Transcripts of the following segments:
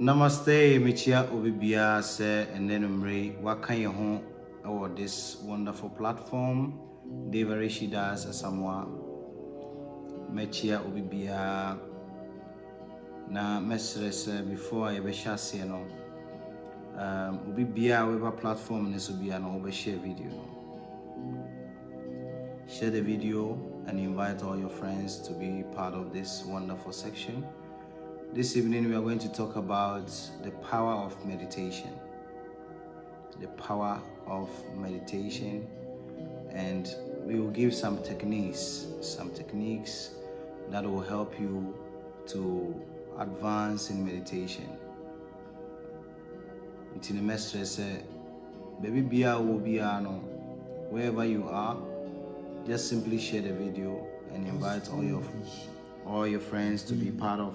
Namaste, Michia Obibia se and then what can you home over this wonderful platform? Deva does Samoa Michia Obibia na message before I be share no Obibia weba platform this will be an overshare video. Share the video and invite all your friends to be part of this wonderful section. This evening we are going to talk about the power of meditation. The power of meditation, and we will give some techniques that will help you to advance in meditation. Until the master said, baby bia will be no, wherever you are, just simply share the video and invite all your friends to be part of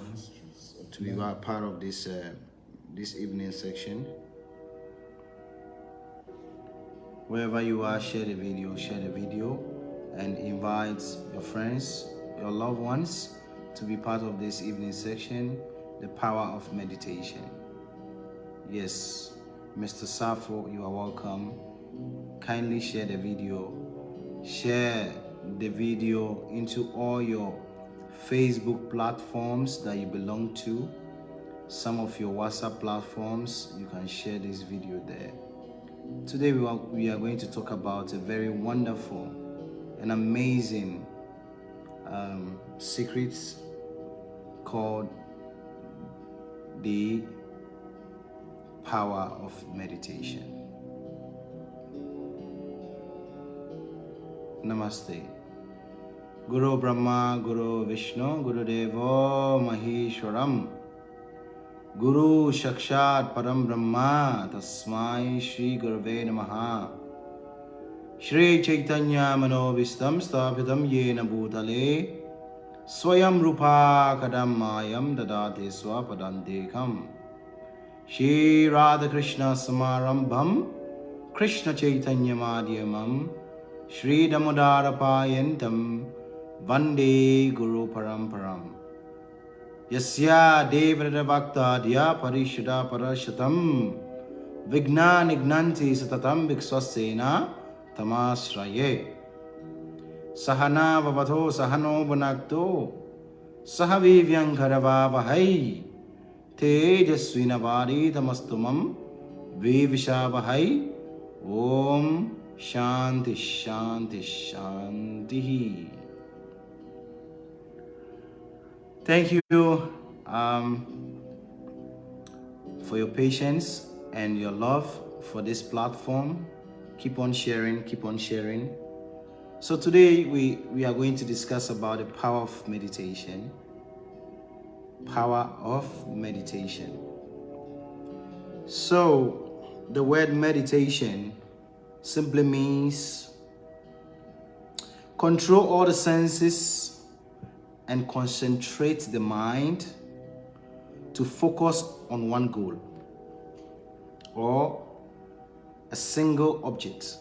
this evening section. Wherever you are, share the video and invite your friends, your loved ones to be part of this evening section, the power of meditation. Yes, Mr. Safo, you are welcome. Kindly share the video. Share the video into all your Facebook platforms that you belong to. Some of your WhatsApp platforms, you can share this video there. Today we are going to talk about a very wonderful and amazing secrets called the power of meditation. Namaste. Guru Brahma, Guru Vishnu, Guru Devo Maheshwaram, Guru Shakshat Param Brahma, Tasmai Shri Gurave Namaha. Shri Chaitanya Manovistam Sthapitam Yena Bhutale, Swayam Rupa Kadamayam Dadate Swapadandekam. Shri Radha Krishna Samarambham, Krishna Chaitanya Madhyamam, Shri Damodara Payantam, Vande Guru Paramparam. Yasya Devrada Bhakta Dya Parishada Parashatam, Vigna Nignanti Satatam Vikswasena Tamasraye. Sahana Vavato Sahano Banakto, Sahavivyang Karavavahai, Tejaswinavadi Tamastumam, Vivishavahai, Om Shanti Shanti Shanti. Thank you for your patience and your love for this platform. Keep on sharing, keep on sharing. So today we are going to discuss about the power of meditation. Power of meditation. So the word meditation simply means control all the senses and concentrate the mind to focus on one goal or a single object.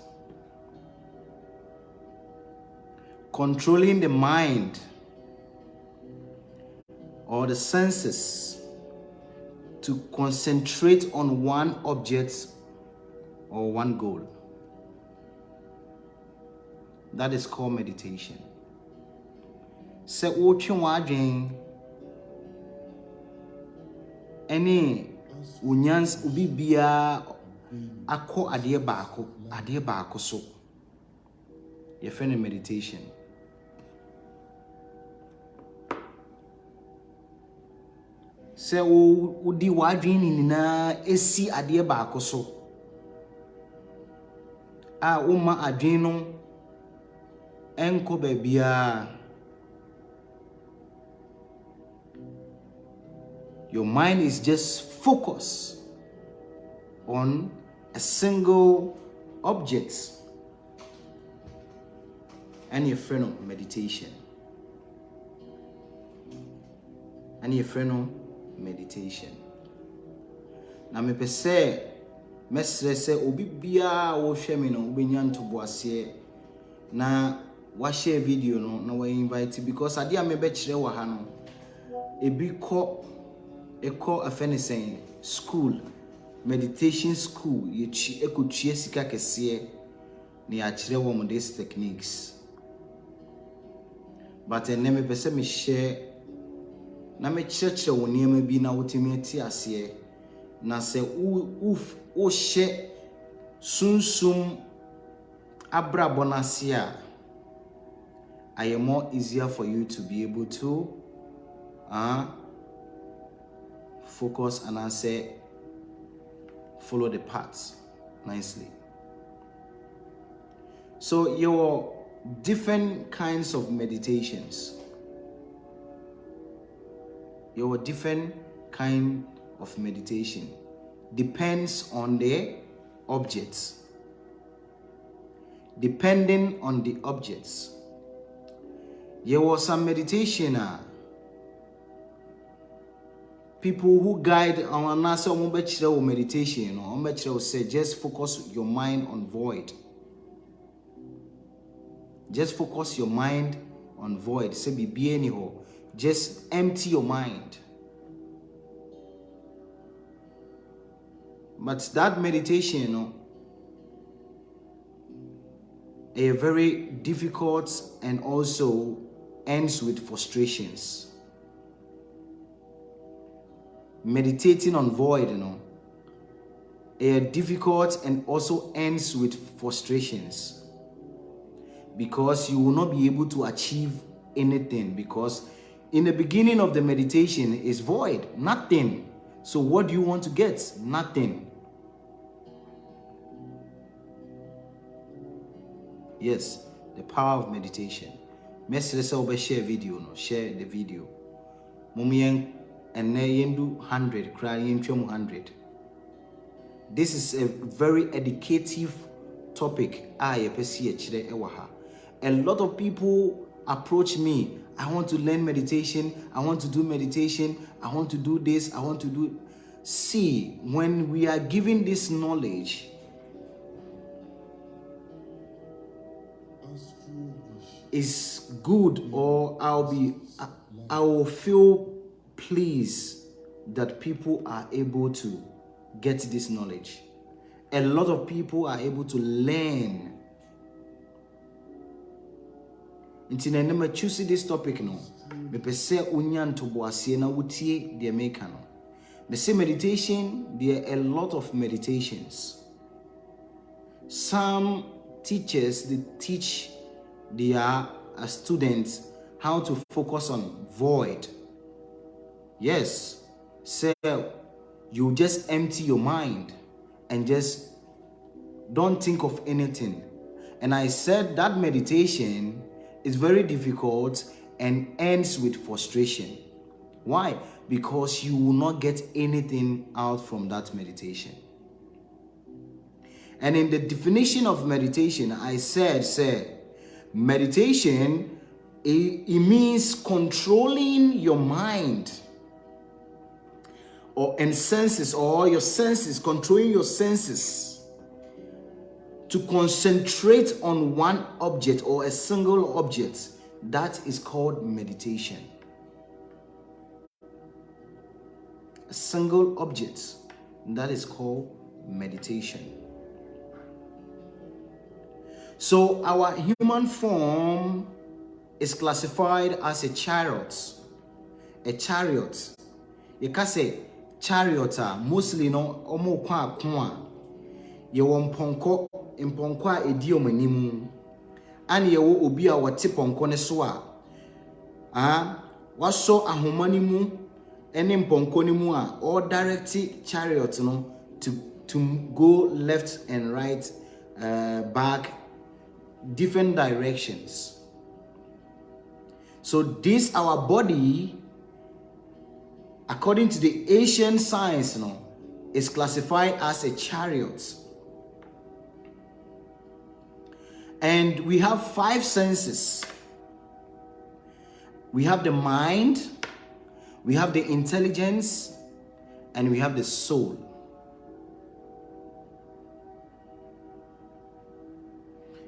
Controlling the mind or the senses to concentrate on one object or one goal. That is called meditation. Se wotwe wadwen ene unyans ubibia akọ ade baako so ye friend meditation. Se udi wadwen ni na esi ade baako so a uma adwen no enko babia. Your mind is just focused on a single object and your friend of meditation. Na me pese mesre se obi bia wo hwe me no obenya ntobo ase na wa share video no na wa invite because ade a me be kire wa ha no ebi ko Eko afeni saying school, meditation school, eko tue sika kesiye ni achire wo these techniques. But eneme pese me share na me church wo niema bi na wotimi ati ase na se o she sunsum abrabo na se a I am more easier for you to be able to focus and answer, follow the paths nicely. So your different kinds of meditations. Your different kind of meditation depends on the objects. Depending on the objects. There was some meditation people who guide our nasa meditation or say just focus your mind on void. Just focus your mind on void. Say be anyhow. Just empty your mind. But that meditation, a very difficult and also ends with frustrations. Meditating on void, a difficult and also ends with frustrations, because you will not be able to achieve anything, because in the beginning of the meditation is void, nothing. So what do you want to get? Nothing. Yes, the power of meditation. Share video, share the video. Mumien and yendu 100, cry 100. This is a very educative topic. A lot of people approach me. I want to learn meditation. I want to do meditation. I want to do this. I want to do. See, when we are given this knowledge, is good, or I will feel pleased that people are able to get this knowledge. A lot of people are able to learn. Until I never choose this topic, no. Me pese unyan to boasie na wutie the American. Me say meditation, there are a lot of meditations. Some teachers, they teach their students how to focus on void. Yes, so you just empty your mind and just don't think of anything. And I said that meditation is very difficult and ends with frustration. Why? Because you will not get anything out from that meditation. And in the definition of meditation, I said meditation, it means controlling your mind and senses, or your senses, controlling your senses to concentrate on one object or a single object. That is called meditation. A single object, that is called meditation. So our human form is classified as a chariot. A chariot. You can say chariot, mostly no omo kwa kwa. Ye womponko imponko a edi omanimu. Ani ye wo obi a wate ponko ne so a waso ahomani mu ene mponko ni mu a or direct chariot no to go left and right, back, different directions. So this our body, according to the Asian science, is classified as a chariot. And we have 5 senses. We have the mind, we have the intelligence, and we have the soul.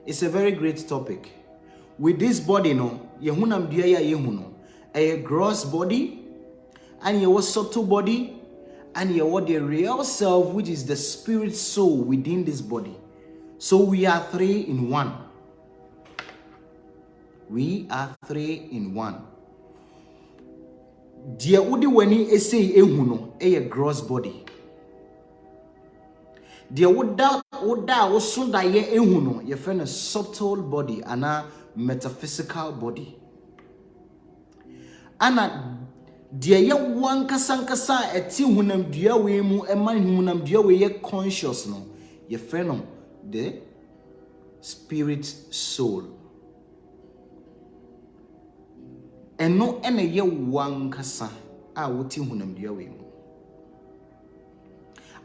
It's a very great topic. With this body, a gross body, and your subtle body, and your the real self, which is the spirit soul within this body. So we are 3 in 1. We are 3 in 1. Dear Udi Weni Ese Ehuno, a gross body. Dear Woda Osunda Ye Ehuno, ye friend a subtle body and a metaphysical body. Ana dear ye one kasankasa a ti hunam dear we mu a man hunam dear we ye conscious no, ye friend the spirit soul. And no ene ye one kasa a wuti hunam dear we mu.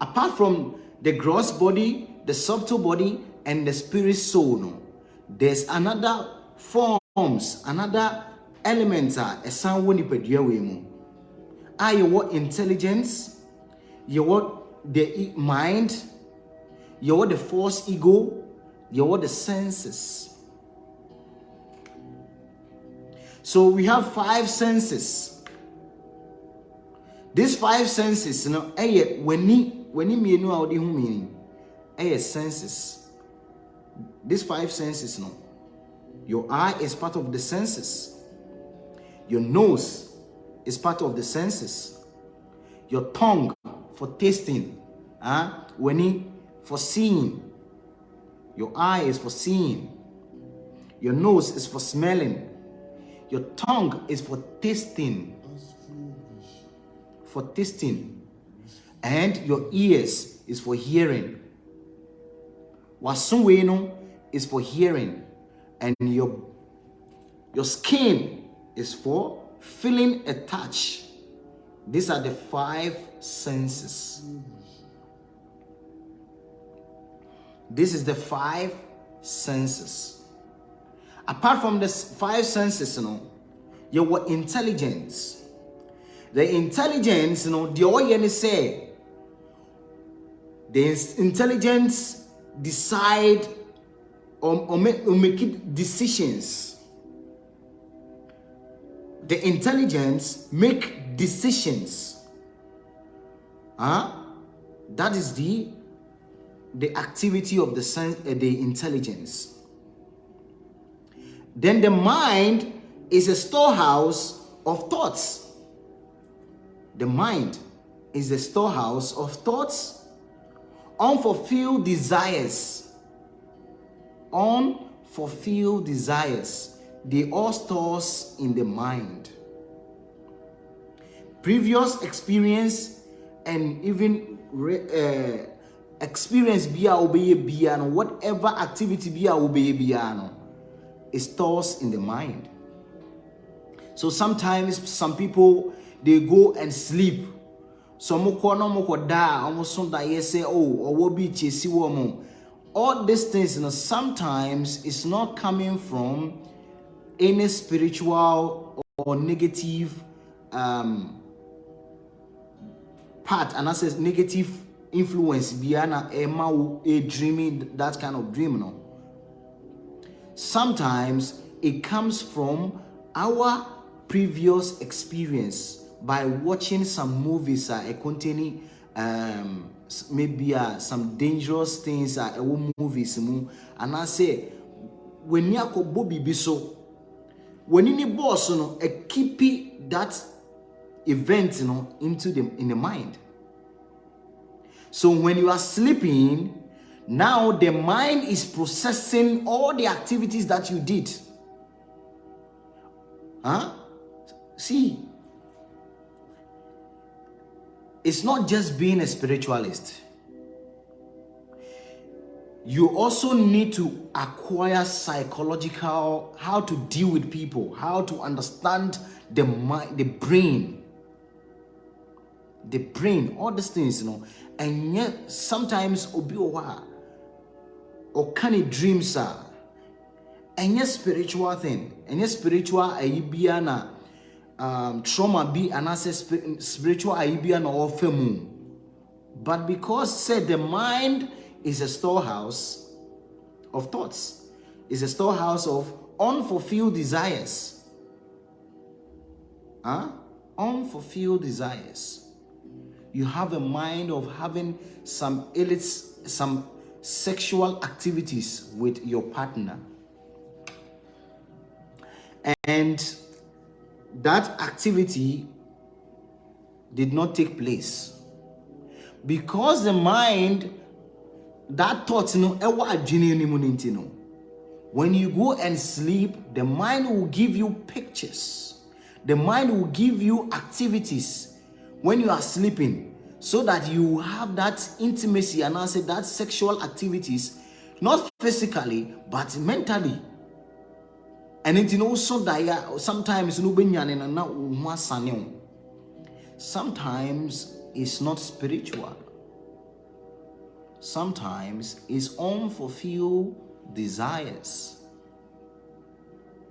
Apart from the gross body, the subtle body, and the spirit soul, no, there's another forms, another elements a sound when you put your way mu. You what intelligence, you what the mind, you what the false ego, you what the senses. So we have 5 senses. These 5 senses, you know, when you mean out the meaning, senses. These 5 senses, no. Your eye is part of the senses. Your nose is part of the senses. Your tongue for tasting, for seeing. Your eye is for seeing. Your nose is for smelling. Your tongue is for tasting. For tasting. And your ears is for hearing. Wasunweno is for hearing. And your skin is for feeling a touch. These are the 5 senses. This is the 5 senses. Apart from the 5 senses, your intelligence. The intelligence, the way say, the intelligence decide or make decisions. The intelligence make decisions. That is the activity of the intelligence. Then the mind is a storehouse of thoughts. The mind is the storehouse of thoughts, unfulfilled desires. Unfulfilled desires. They all stores in the mind. Previous experience and even experience whatever activity it stores in the mind. So sometimes some people, they go and sleep. Some say, all these things, sometimes it's not coming from any spiritual or negative part, and I says negative influence behind a dreaming, that kind of dream. No. Sometimes it comes from our previous experience by watching some movies containing maybe some dangerous things movies, and I say when you go Bobby so when any boss keep that event in the mind. So when you are sleeping, now the mind is processing all the activities that you did. See, it's not just being a spiritualist. You also need to acquire psychological, how to deal with people, how to understand the mind, the brain, all these things, and yet sometimes obiwa or kind of dreams are, and yet spiritual thing, and yet spiritual aibiana trauma be an spiritual aibiana or femu, but because said the mind is a storehouse of thoughts, is a storehouse of unfulfilled desires. unfulfilled desires. You have a mind of having some sexual activities with your partner. And that activity did not take place. Because the mind, that thought, when you go and sleep, the mind will give you pictures. The mind will give you activities when you are sleeping, so that you have that intimacy and I say that sexual activities, not physically, but mentally. And it also that sometimes sometimes it's not spiritual. Sometimes it's unfulfilled desires,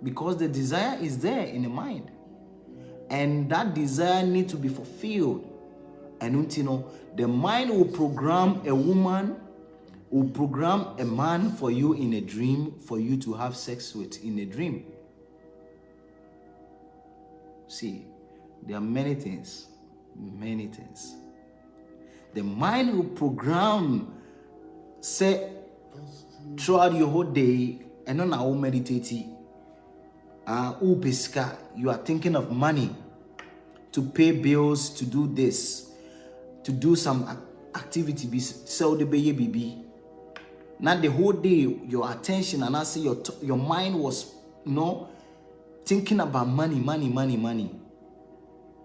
because the desire is there in the mind, and that desire needs to be fulfilled. And the mind will program a woman, will program a man for you in a dream, for you to have sex with in a dream. See, there are many things. The mind will program, say, throughout your whole day, and on our meditating, you are thinking of money to pay bills, to do this, to do some activity, sell the baby. Not the whole day, your attention and I say your mind was thinking about money.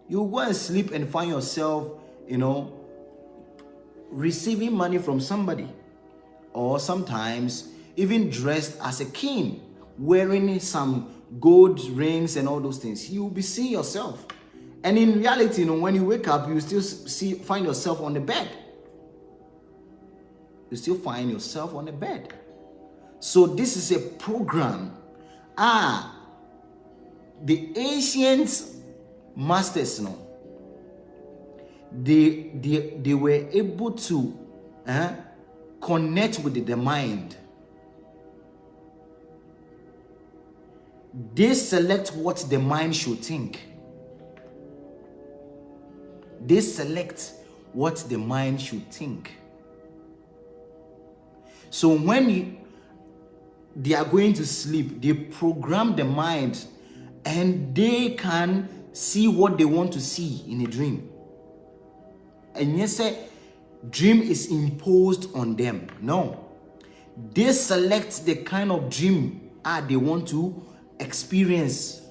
You go and sleep and find yourself, receiving money from somebody, or sometimes even dressed as a king, wearing some gold rings and all those things. You will be seeing yourself. And in reality, when you wake up, you still find yourself on the bed. You still find yourself on the bed. So this is a program. The ancient masters, they were able to connect with the mind. They select what the mind should think. They select what the mind should think. So when they are going to sleep, they program the mind, and they can see what they want to see in a dream. And yes, dream is imposed on them. No. They select the kind of dream they want to experience.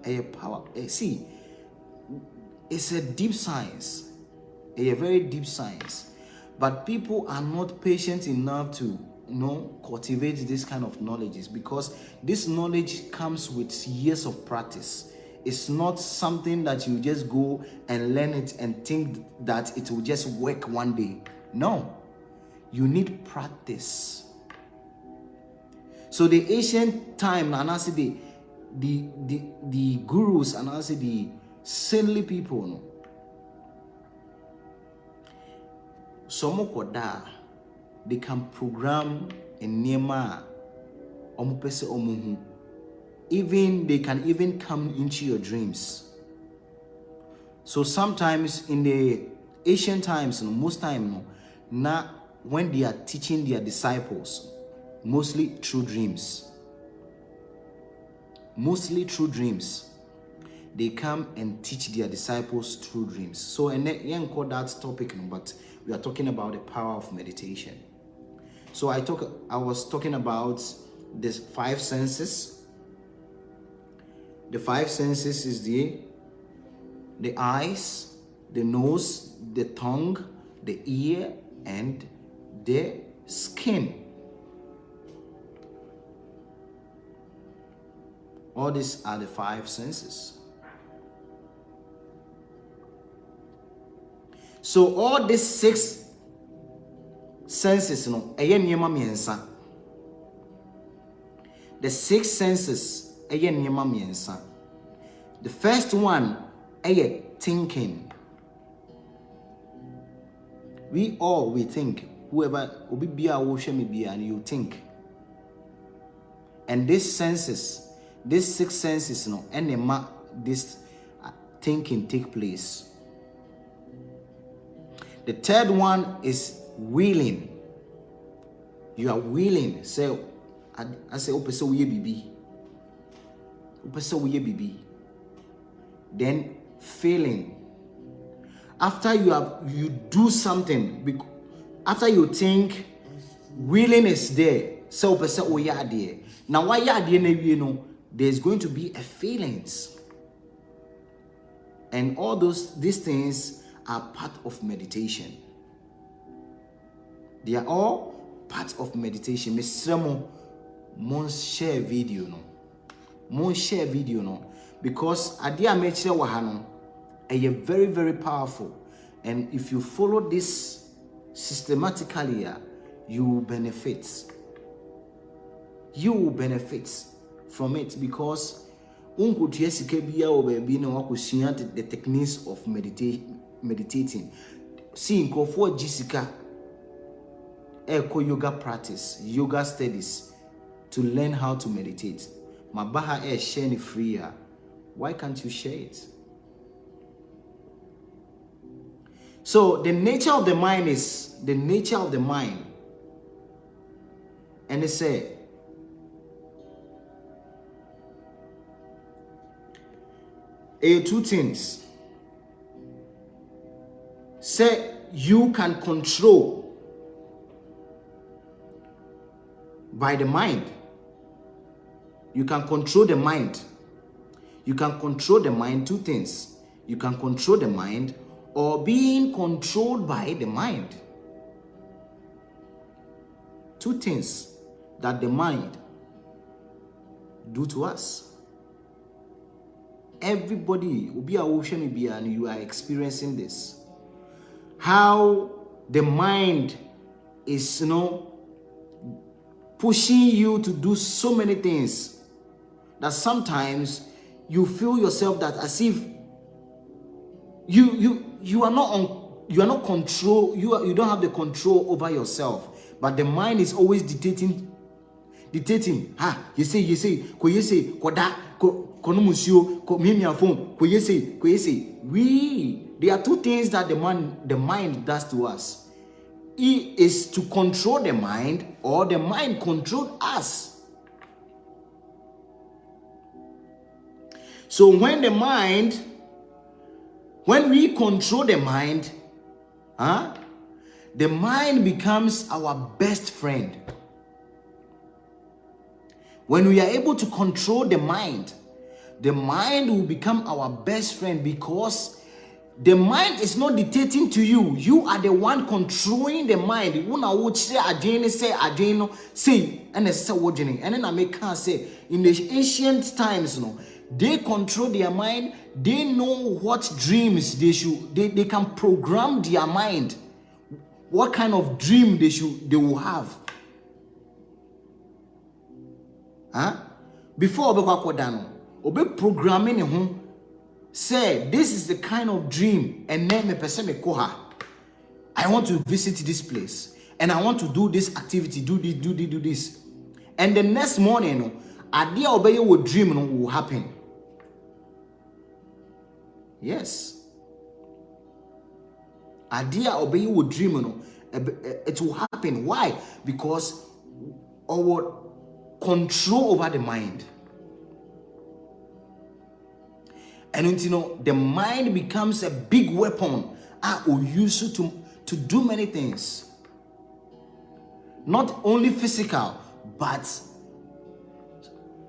A power. See, it's a deep science, a very deep science. But people are not patient enough to cultivate this kind of knowledge, because this knowledge comes with years of practice. It's not something that you just go and learn it and think that it will just work one day. No, you need practice. So the ancient time, and I say the gurus, and I say the saintly people, they can program a nema even they can even come into your dreams. So sometimes in the ancient times, most time now when they are teaching their disciples, mostly through dreams, they come and teach their disciples through dreams. So and then call that topic, but we are talking about the power of meditation. So I was talking about the 5 senses. The 5 senses is the eyes, the nose, the tongue, the ear, and the skin. All these are the 5 senses. So all these 6 senses, the 6 senses, the first one, thinking. We think. Whoever and you think. And these 6 senses, this thinking take place. The third one is willing. You are willing. Say, I say, open so we baby. Open so we baby. Then failing. After you do something, after you think, willing is there. So open so we are there. Now why you are there? You know, there's going to be a feelings. And all these things are part of meditation. They are all part of meditation. Mr. Mon share video no. Mon share video no. Because idea meche wahano are very, very powerful. And if you follow this systematically, you will benefit. You will benefit from it because the techniques of meditating. See, in for Jessica, echo yoga practice, yoga studies to learn how to meditate. Mabaha is sharing free. Why can't you share it? So the nature of the mind is the nature of the mind. And they say, two things. Say you can control by the mind. You can control the mind. You can control the mind. Two things. You can control the mind or being controlled by the mind. Two things that the mind do to us. Everybody will be a ocean and you are experiencing this. How the mind is, pushing you to do so many things that sometimes you feel yourself that as if you are not control, you don't have the control over yourself, but the mind is always dictating. You say, koda. There are two things that the mind does to us. It is to control the mind or the mind control us. So when we control the mind, the mind becomes our best friend. When we are able to control the mind will become our best friend because the mind is not dictating to you. You are the one controlling the mind. And then I make say in the ancient times, they control their mind. They know what dreams they can program their mind. What kind of dream they will have. Before obe programming say this is the kind of dream and then me person me koha. I want to visit this place and I want to do this activity, do this. And the next morning, idea obey your dream will happen. Yes. Idea obey your dream it will happen. Why? Because our control over the mind. And the mind becomes a big weapon or use it to do many things. Not only physical, but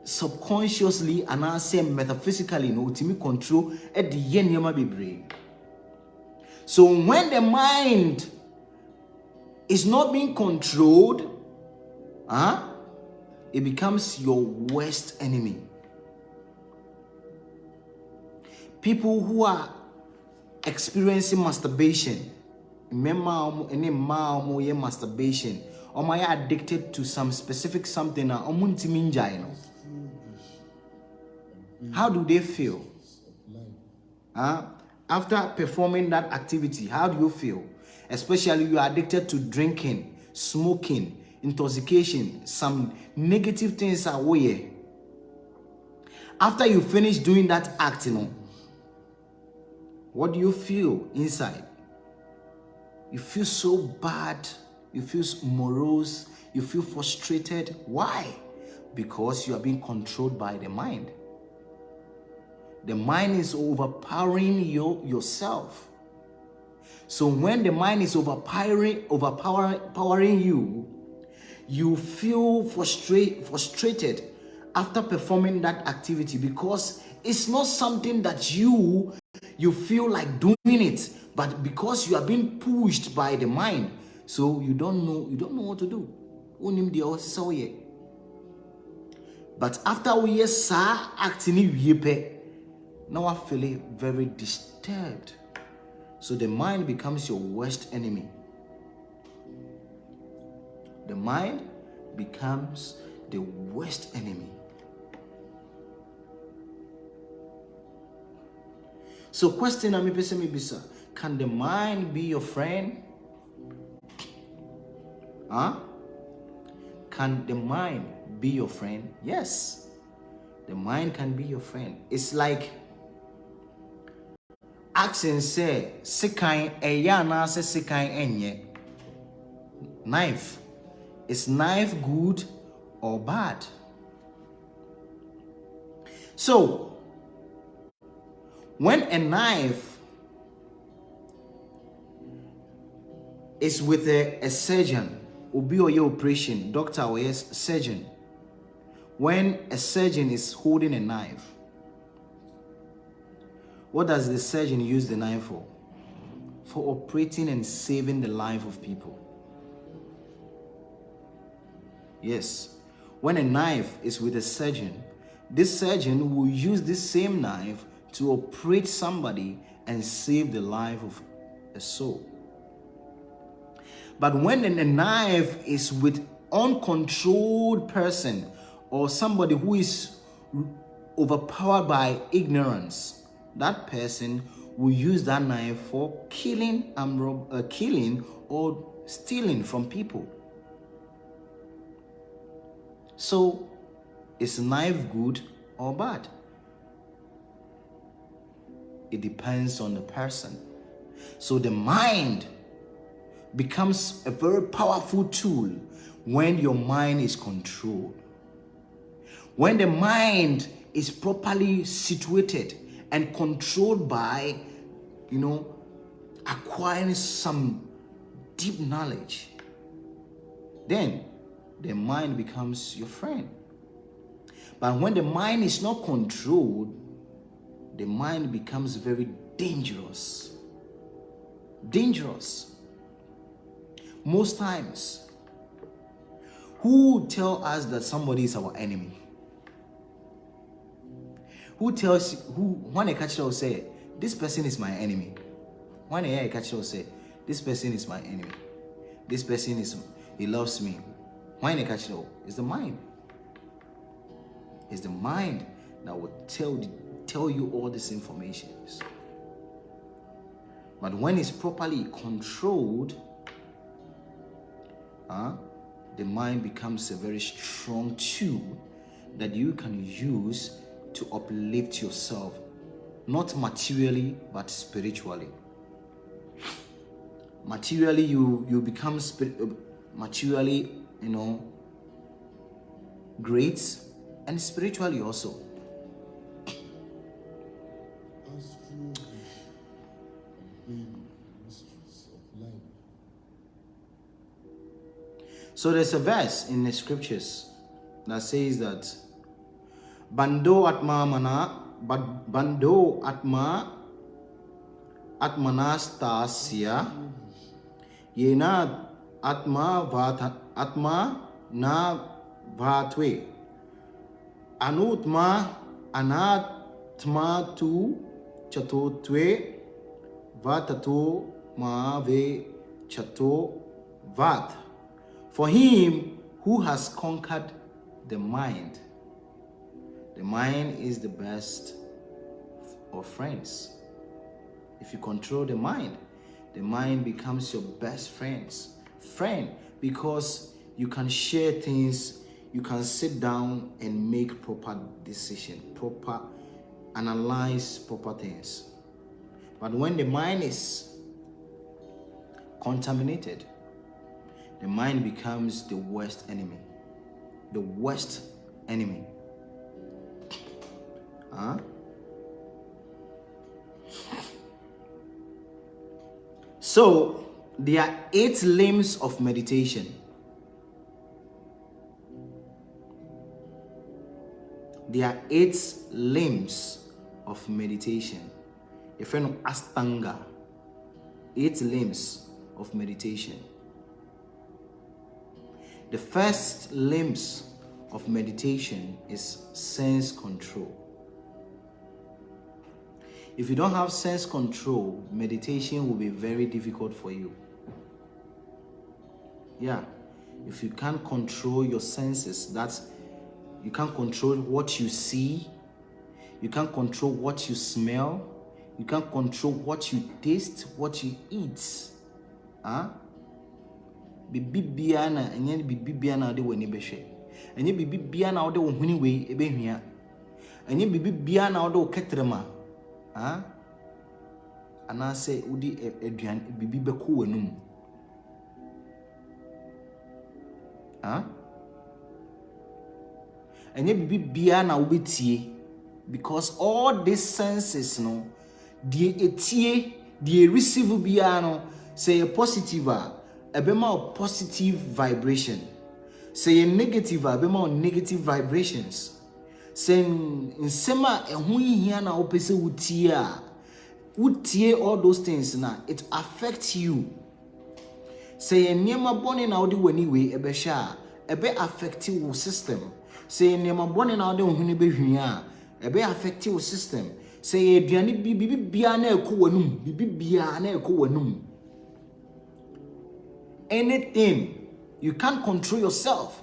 subconsciously and I say metaphysically, to control at the end brain. So when the mind is not being controlled, it becomes your worst enemy. People who are experiencing masturbation, masturbation, or are addicted to some specific something, how do they feel? After performing that activity, how do you feel? Especially you are addicted to drinking, smoking, intoxication, some negative things are away. After you finish doing that act, what do you feel inside? You feel so bad, you feel morose, you feel frustrated. Why? Because you are being controlled by the mind. The mind is overpowering yourself. So when the mind is overpowering you, you feel frustrated after performing that activity, because it's not something that you feel like doing it, but because you are being pushed by the mind, so you don't know what to do. But after we start acting, now I feel very disturbed. So the mind becomes your worst enemy. The mind becomes the worst enemy. So question na me bisa, can the mind be your friend? Can the mind be your friend? Yes. The mind can be your friend. It's like asking say sekai eya na se sekai enye. Knife. Is knife good or bad? So when a knife is with a surgeon, obi or your operation, doctor or yes, surgeon. When a surgeon is holding a knife, what does the surgeon use the knife for? For operating and saving the life of people. Yes. When a knife is with a surgeon, this surgeon will use this same knife to operate somebody and save the life of a soul. But when a knife is with uncontrolled person or somebody who is overpowered by ignorance, that person will use that knife for killing or stealing from people. So, is knife good or bad? It depends on the person. So the mind becomes a very powerful tool when your mind is controlled. When the mind is properly situated and controlled by, acquiring some deep knowledge, then the mind becomes your friend. But when the mind is not controlled, the mind becomes very dangerous. Dangerous. Most times, who tell us that somebody is our enemy? When a catcher will say, this person is my enemy. When a catcher will say, this person is my enemy. This person he loves me. When a catcher is the mind. It's the mind that will tell you all this information. But when it's properly controlled, the mind becomes a very strong tool that you can use to uplift yourself, not materially but spiritually. Materially, you become materially, great, and spiritually also. So there's a verse in the scriptures that says that Bando atmanastasya yena atma na bhatve anutma anatma tu chatotve vatato ma ve chato vat. For him who has conquered the mind is the best of friends. If you control the mind becomes your best friend, because you can share things, you can sit down and make proper decision, analyze proper things. But when the mind is contaminated, the mind becomes the worst enemy. The worst enemy. So, there are 8 limbs of meditation. There are 8 limbs of meditation. A friend of Astanga. 8 limbs of meditation. The first limbs of meditation is sense control. If you don't have sense control, meditation will be very difficult for you. Yeah, if you can't control your senses, you can't control what you see, you can't control what you smell, you can't control what you taste, what you eat. Bibia na enye bibia na de wani behwe. Enye bibia na ode wo huni we ebehua. Enye bibia na ode wo ketrema. Ana se udi aduan bibi beko wanum. Enye bibia na obetie, because all these senses no die etie, die receive bia no say positive ebema positive vibration, say negative ebema negative vibrations. Say nsema ehun hia na opese wutie all those things na it affects you. Say niema bone na odi wani we ebehwa ebe affect your system. Say niema bone na odi ohun behwia ebe affect your system. Say aduane bibia na ekọ wanum, bibia na ekọ wanum. Anything you can't control yourself.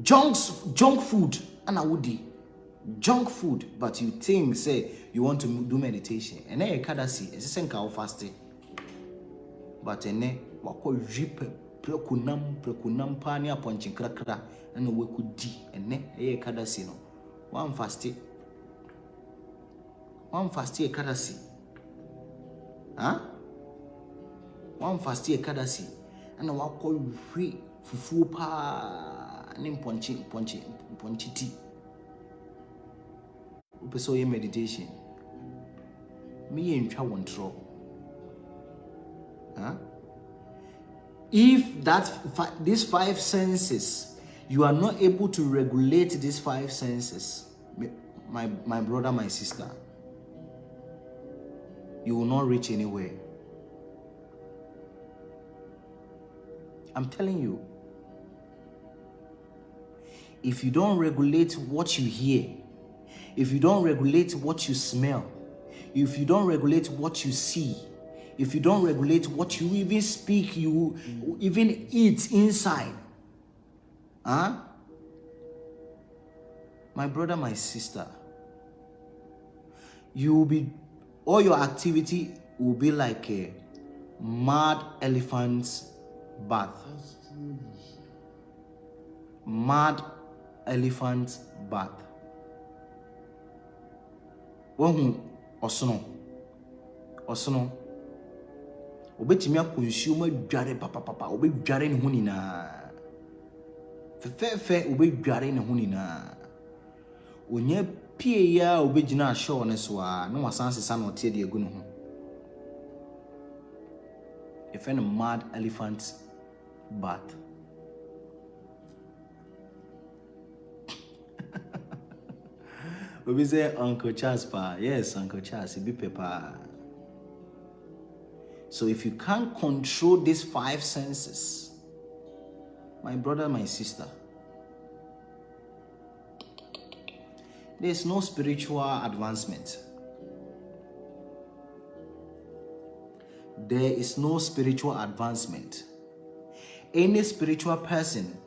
Junk food and awudi. Junk food, but you think say you want to do meditation. And then you can't see. It's a sense fasting. But then wako jipe prekunam pani aponchin krakra and we could di and then you can't see no. One fasting you can't see. One fasting you can't see. And wako fufu pa ni ponchiti. Upeso ye meditation. Me and try one draw. If these 5 senses, you are not able to regulate these 5 senses, my brother, my sister, you will not reach anywhere. I'm telling you. If you don't regulate what you hear, if you don't regulate what you smell, if you don't regulate what you see, if you don't regulate what you even speak, you even eat inside, my brother, my sister, you will be, all your activity will be like a mad elephant's bath. Mad elephant bath. Wohu osono obetimi akonsume adware papa obedware ne ho nyina fefe obedware ne ho nyina onya pie ya obegina show ne so a na wasanse sa na ote de egu ne ho. A friend mad elephant bath. We say Uncle Charles pa. Yes, Uncle Charles, it be paper. So if you can't control these 5 senses, my brother, my sister, there's no spiritual advancement. There is no spiritual advancement. Any spiritual person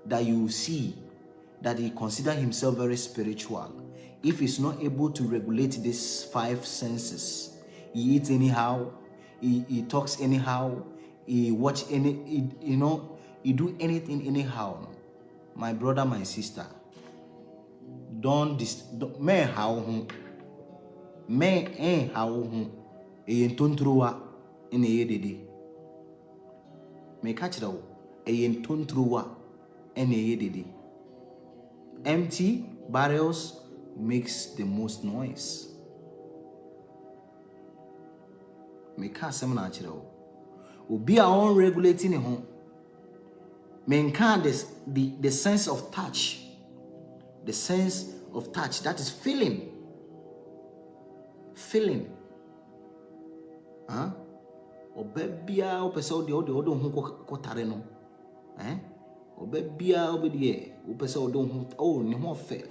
that you see that he consider himself very spiritual, if he's not able to regulate these 5 senses, he eats anyhow, he talks anyhow, he watch he do anything anyhow. my brother, my sister, don't me how me how e ntontruwa ina ye dede me catch it e ntontruwa ina ye dede. Empty barrels makes the most noise. Me can't say na chira o. Obi a on regulating home. Me can't the sense of touch. The sense of touch, that is feeling. Feeling. Huh? Obebia opesa odi ho kotare no. Obebia obedie opesa odi ho ne ho fe.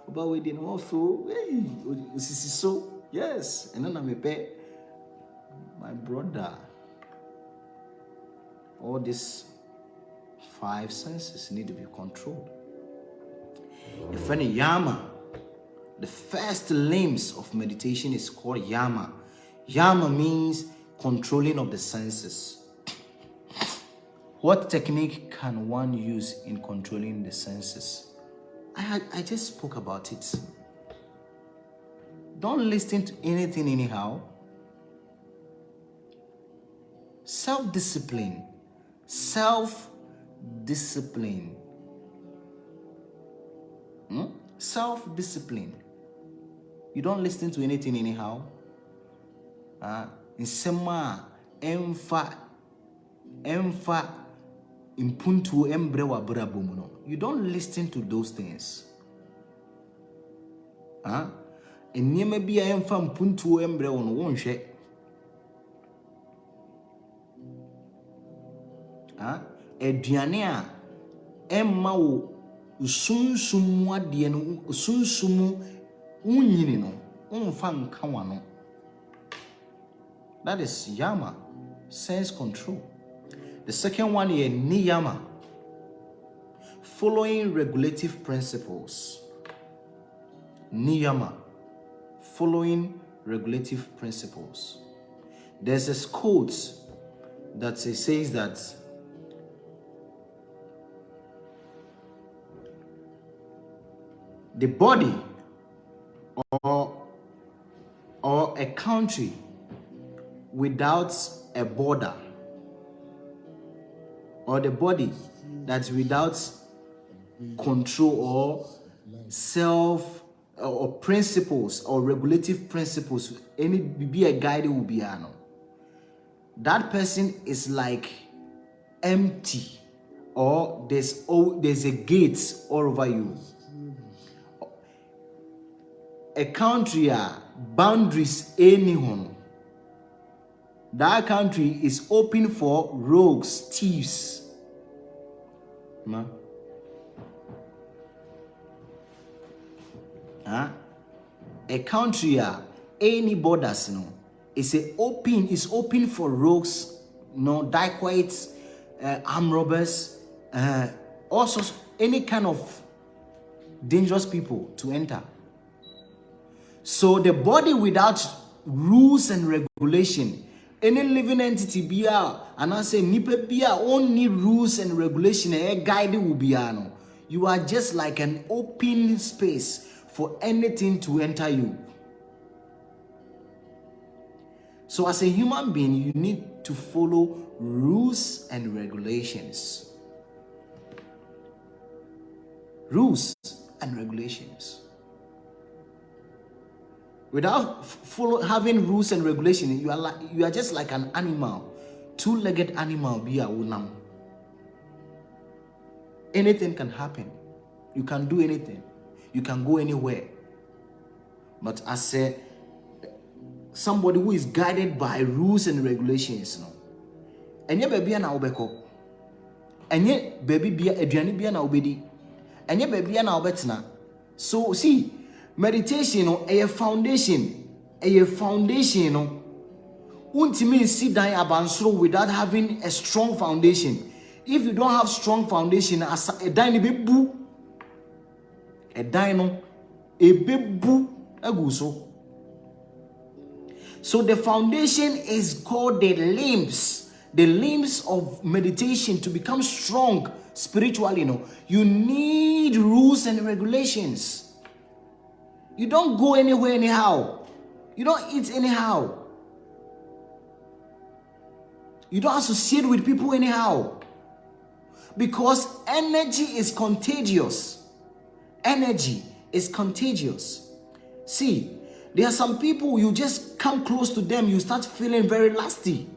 Oba we dey no fe osisi so. Yes, and then me pay my brother. All these 5 senses need to be controlled. If any yama, the first limbs of meditation is called yama. Yama means controlling of the senses. What technique can one use in controlling the senses? I just spoke about it. Don't listen to anything anyhow. Self-discipline. Self-discipline. Self-discipline. You don't listen to anything anyhow. In sema emfa impuntu embrewa brabomuno. You don't listen to those things. Enyeme bia emfa impuntu embrewa no wonhwe. Aduane a emma wo sunsumu ade no sunsumu unyini no umfa nka wano. That is yama, sense control. The second one is niyama, following regulative principles. Niyama, following regulative principles. There's a quote that says that the body or a country without a border, or the body that's without control or self or principles or regulative principles, any be a guide will be ano. That person is like empty, or there's a gate all over you. A country boundaries anyone. That country is open for rogues, thieves. A country any borders is open for rogues, dacoits, armed robbers, also any kind of dangerous people to enter. So the body without rules and regulation, any living entity be and I say nipa be only rules and regulation guide will be no. You are just like an open space for anything to enter you. So as a human being, you need to follow rules and regulations. Rules and regulations. Without having rules and regulations, you are just like an animal, two-legged animal. Be a unam. Anything can happen. You can do anything. You can go anywhere. But as somebody who is guided by rules and regulations, enye baby na obeko, enye baby bia aduane bia na obedi, enye baby na obetena. So see, meditation a foundation, untimi sit down abansoro without having a strong foundation. If you don't have strong foundation, as a dine bebu, a dino, a bebu aguso. So the foundation is called the limbs. the limbs of meditation to become strong spiritually, you need rules and regulations. You don't go anywhere anyhow. You don't eat anyhow. You don't associate with people anyhow. Because energy is contagious. Energy is contagious. See, there are some people, you just come close to them, you start feeling very lusty.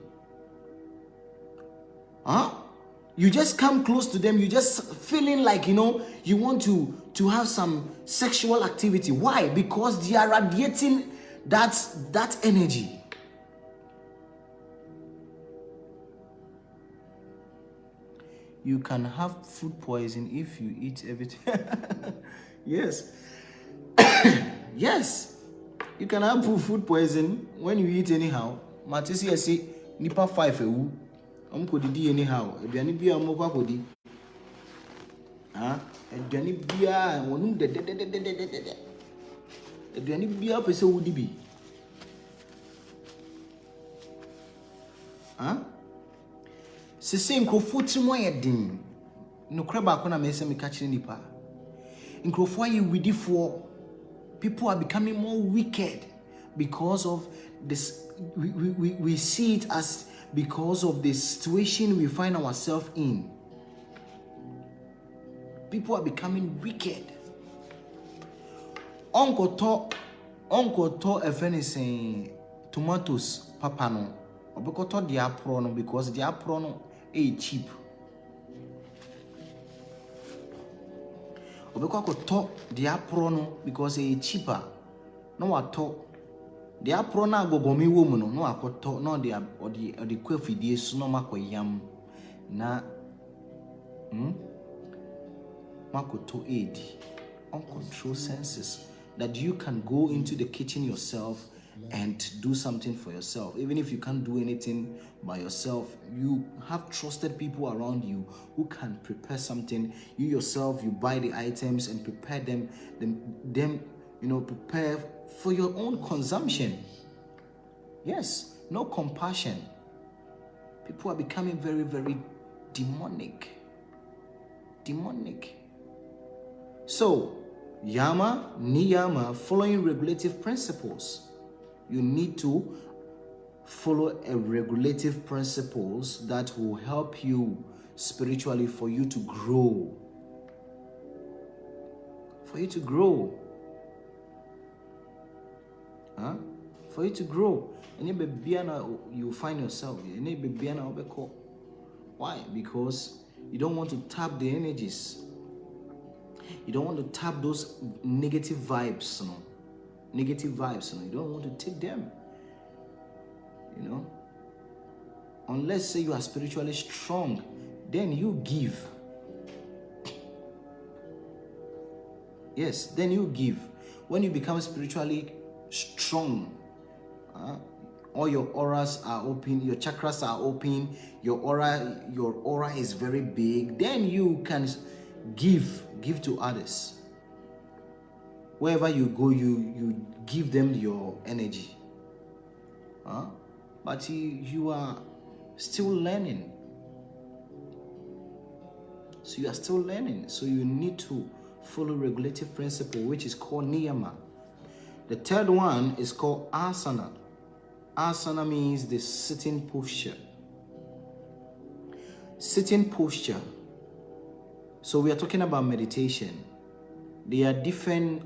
You just come close to them, you just feeling like, you want to have some sexual activity. Why? Because they are radiating that energy. You can have food poison if you eat everything. Yes. Yes. You can have food poison when you eat anyhow. Matisi say nipa 5 ewu. Could di anyhow. Eduane bia omokwa kodi. Eduane bia wonu de. Eduane bia pese wudi bi. Sese nkrofo trimo yedin. Nokre ba ko na me se me ka kire nipa. Nkrofo aye widifo. People are becoming more wicked because of this. We see it as because of the situation we find ourselves in. People are becoming wicked. Uncle to if anything tomatoes papa no. Obekoto dia pro no because dia pro no cheap. Obekoto dia pro no because cheaper. No wato dia pro na gogomi wo mu no akoto no dia odi kwafidie so no makoyam na makoto edi uncontrolled senses that you can go into the kitchen yourself and do something for yourself. Even if you can't do anything by yourself, you have trusted people around you who can prepare something. You yourself, you buy the items and prepare them prepare for your own consumption. Yes, no compassion. People are becoming very, very demonic. So, yama, niyama, following regulative principles. You need to follow a regulative principles that will help you spiritually for you to grow. For you to grow. For you to grow. And you find yourself. Why? Because you don't want to tap the energies. You don't want to tap those negative vibes, Negative vibes, you don't want to take them. Unless say you are spiritually strong, then you give. Yes, then you give. When you become spiritually strong, all your auras are open, your chakras are open, your aura is very big, then you can give to others. Wherever you go, you give them your energy. But you are still learning. So you are still learning. So you need to follow regulative principle, which is called niyama. The third one is called asana. Asana means the sitting posture. Sitting posture. So we are talking about meditation. There are different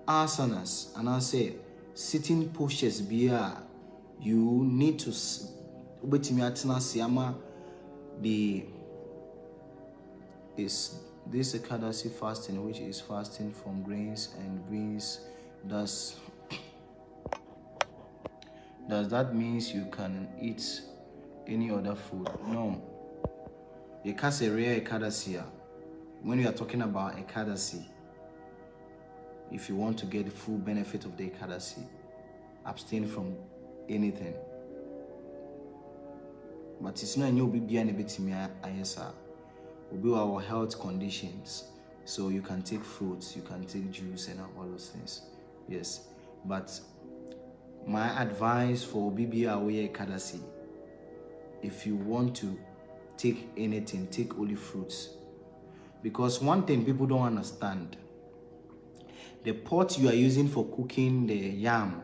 asanas, and I say sitting postures. You need to this Ekadasi fasting, which is fasting from grains and beans. Does that means you can eat any other food? No. You can't say rare Ekadasi. When you are talking about Ekadasi, if you want to get the full benefit of the Ekadasi, abstain from anything. But it's not new baby and a bit will be our health conditions. So you can take fruits, you can take juice and all those things. Yes. But my advice for BBA Ekadasi, if you want to take anything, take only fruits. Because one thing people don't understand, the pot you are using for cooking the yam,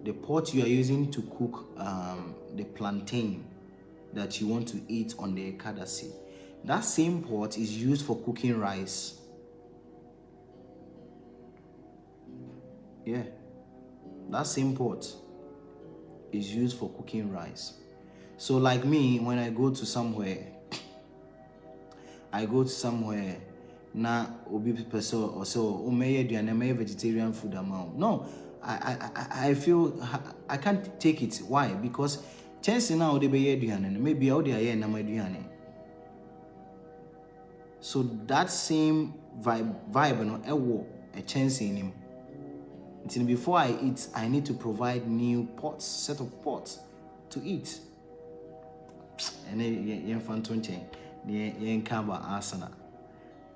the pot you are using to cook the plantain that you want to eat on the Ekadasi, that same pot is used for cooking rice. Yeah, that same pot is used for cooking rice. So like me, when I go to somewhere, na obi person or so vegetarian food amount. No, I feel I can't take it. Why? Because chance now they be maybe all they are. So that same vibe no a chance in him. Until before I eat, I need to provide new set of pots to eat. And then asana.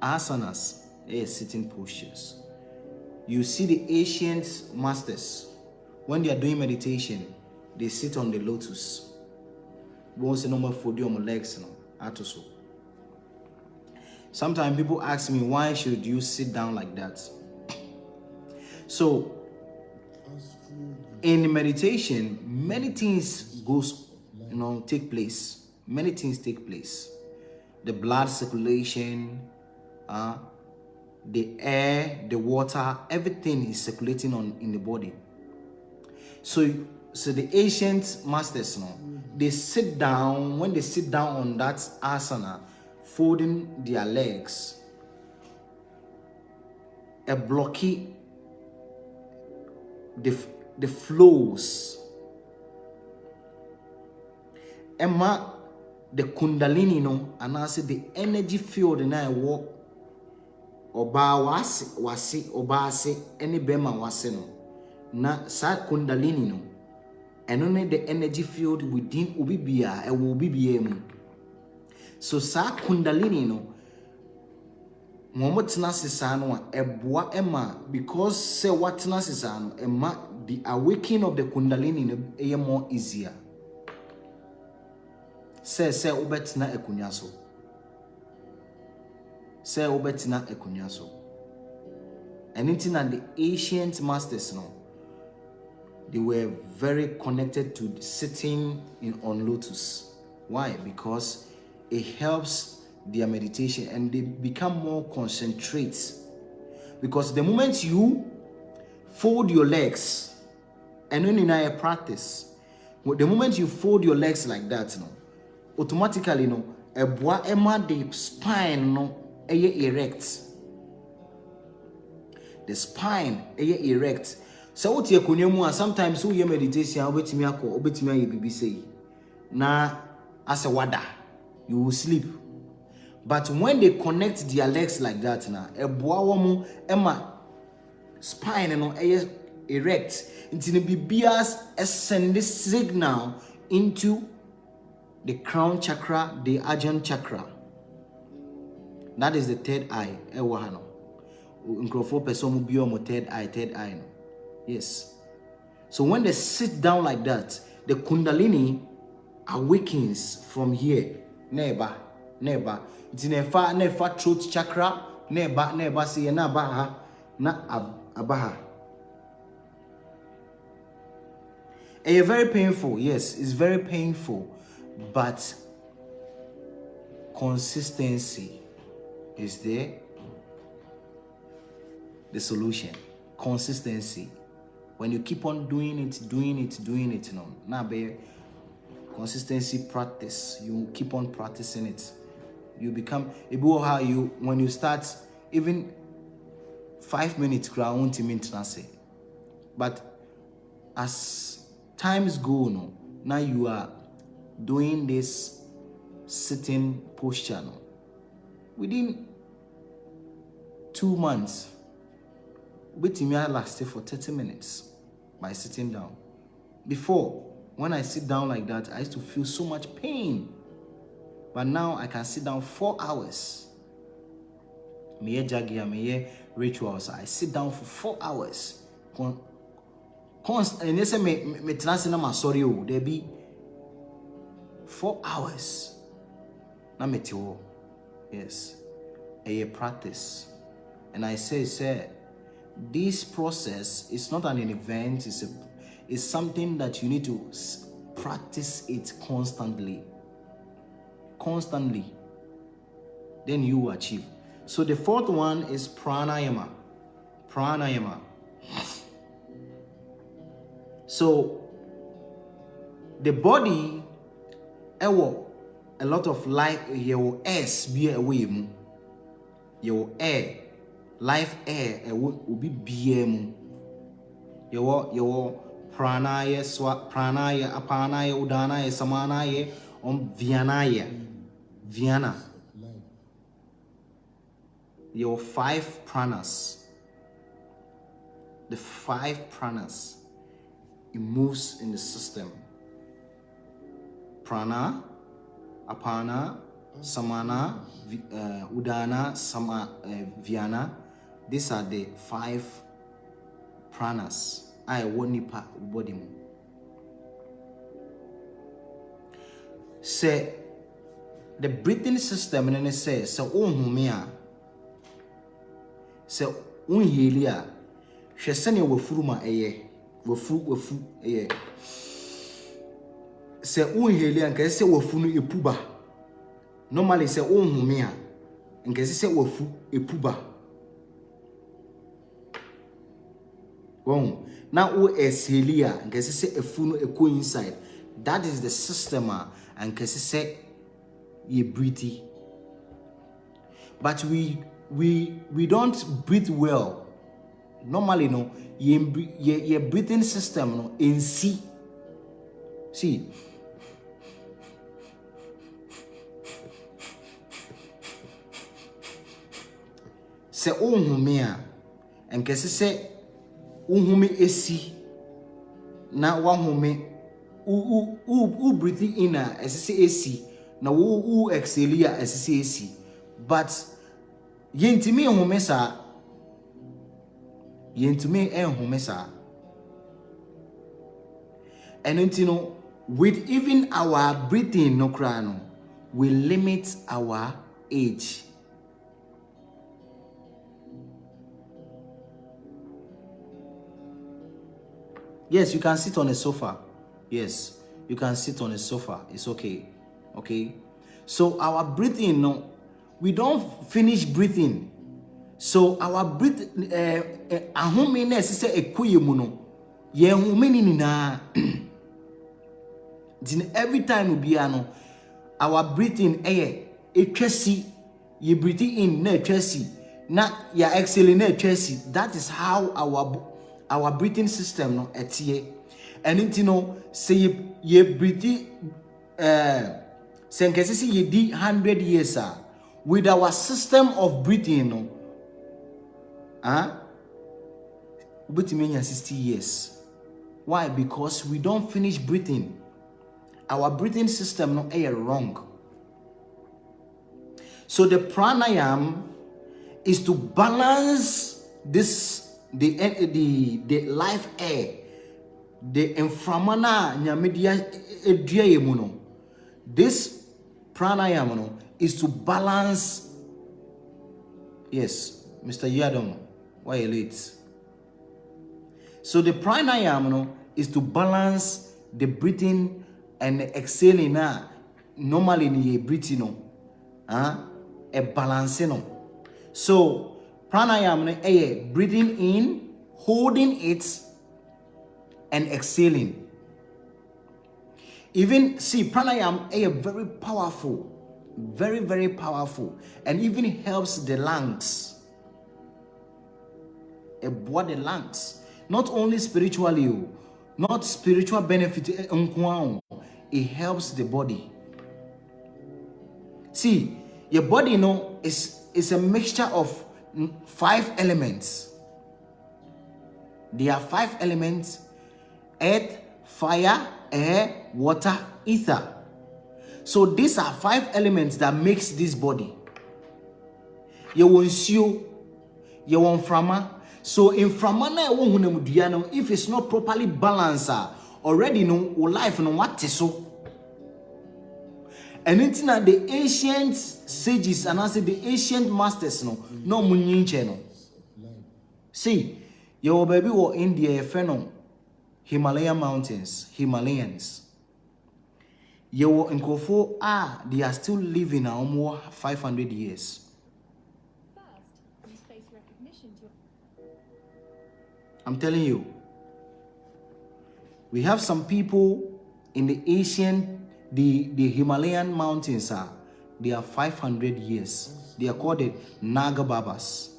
Asanas are sitting postures. You see the ancient masters, when they are doing meditation, they sit on the lotus. Once number for the legs, sometimes people ask me, why should you sit down like that? So in meditation, many things take place. Many things take place. The blood circulation, the air, the water, everything is circulating in the body. So the ancient masters, they sit down. When they sit down on that asana, folding their legs, a blocky the flows. Emma the kundalini and I say the energy field in I walk oba wasi oba se any bema wase no na sa kundalini no and only the energy field within ubibia e wo bibia mu. So sa kundalini no Momo tena sisa no eboa ema because say what tena sisa no ema the awakening of the kundalini no e more easier. Say ubetina ekunyaso. Say ubetina ekunyaso. Anything that the ancient masters they were very connected to sitting on lotus. Why? Because it helps their meditation and they become more concentrate. Because the moment you fold your legs, and when in a practice, the moment you fold your legs like that, automatically a bois ema the spine erect. The spine erect. So what you sometimes we meditation obetimi bibi say na as a wada you will sleep. But when they connect their legs like that a bois ema spine erect until the BBS send this signal into the crown chakra, the Ajahn chakra. That is the third eye. Third eye. Yes. So when they sit down like that, the Kundalini awakens from here. Neba. It's in a far throat chakra. Neba see na baha na abaha. It's very painful. Yes, it's very painful. But consistency is there. The solution. Consistency. When you keep on doing it, now be consistency practice. You keep on practicing it. You become when you start even 5 minutes ground say. But as times go now you are doing this sitting posture within 2 months. I lasted for 30 minutes by sitting down. Before, when I sit down like that, I used to feel so much pain. But now I can sit down 4 hours. Me jagia, me rituals. I sit down for 4 hours. And they say me translate my sorry. There be 4 hours. Na meteo. Yes. A practice. And I say, this process is not an event, it's something that you need to practice it constantly. Constantly. Then you will achieve. So the fourth one is pranayama. Pranayama. So the body, a lot of life, your airs be away mu. Your air, life air, will be BM. Your pranaya, pranaya, apanaya, udanaya, samanaya, vyanaya, vyana. Your 5 pranas. The 5 pranas. It moves in the system. Prana, apana, samana, udana, vyana. These are the 5 pranas. I want nipa body mu. Say the breathing system and it says so humia. Say unyelia. She send you wafuruma eye. Wafu eye. Say unyelia and say wafunu epuba. Normally say humia. And say wafu epuba. Wow. Now eselia and say efunu eko inside. That is the system and say ye breathe. But we don't breathe well. Normally, no, your breathing system no in see. Se unhumia and kesi se unhumi esi na wahumi u breathe in as esi na u exhalia as esi, but yentimi enhumesa and you with even our breathing no crano we limit our age. Yes, you can sit on a sofa. Yes, you can sit on a sofa. It's okay. Okay. So our breathing, no, we don't finish breathing. So our breath, ahomene say ekuyemu no, ye homeni nina. Every time we be our breathing etwesi, ye breathing in na etwesi, na ya exhaling na etwesi. That is how our breathing system no etie. And say ye breathing say nkesi ye di 100 years with our system of breathing no. But 60 years. Why? Because we don't finish breathing. Our breathing system no wrong. So the pranayam is to balance this the life air, the inframana nyamidia edua yemuno. This pranayam no is to balance. Yes, Mr. Yadom, why you late? So the pranayam no is to balance the breathing and the exhaling. Normally in breathing no, a balancing no. So pranayam no breathing in, holding it, and exhaling. Even see pranayam very powerful, very very powerful, and even helps the lungs. The lungs, not only spiritually, not spiritual benefit. It helps the body. See, your body is a mixture of 5 elements. There are 5 elements: earth, fire, air, water, ether. So these are 5 elements that makes this body. You want nsuo, you want frama. So in frama if it's not properly balanced, already no life no what so. And it's not the ancient sages and I say the ancient masters no munyinche no. See, your baby were India a friend Himalayan mountains, Himalayans. You in Kofo they are still living almost 500 years. I'm telling you, we have some people in the Asian, the Himalayan mountains they are 500 years. They are called the Naga Babas.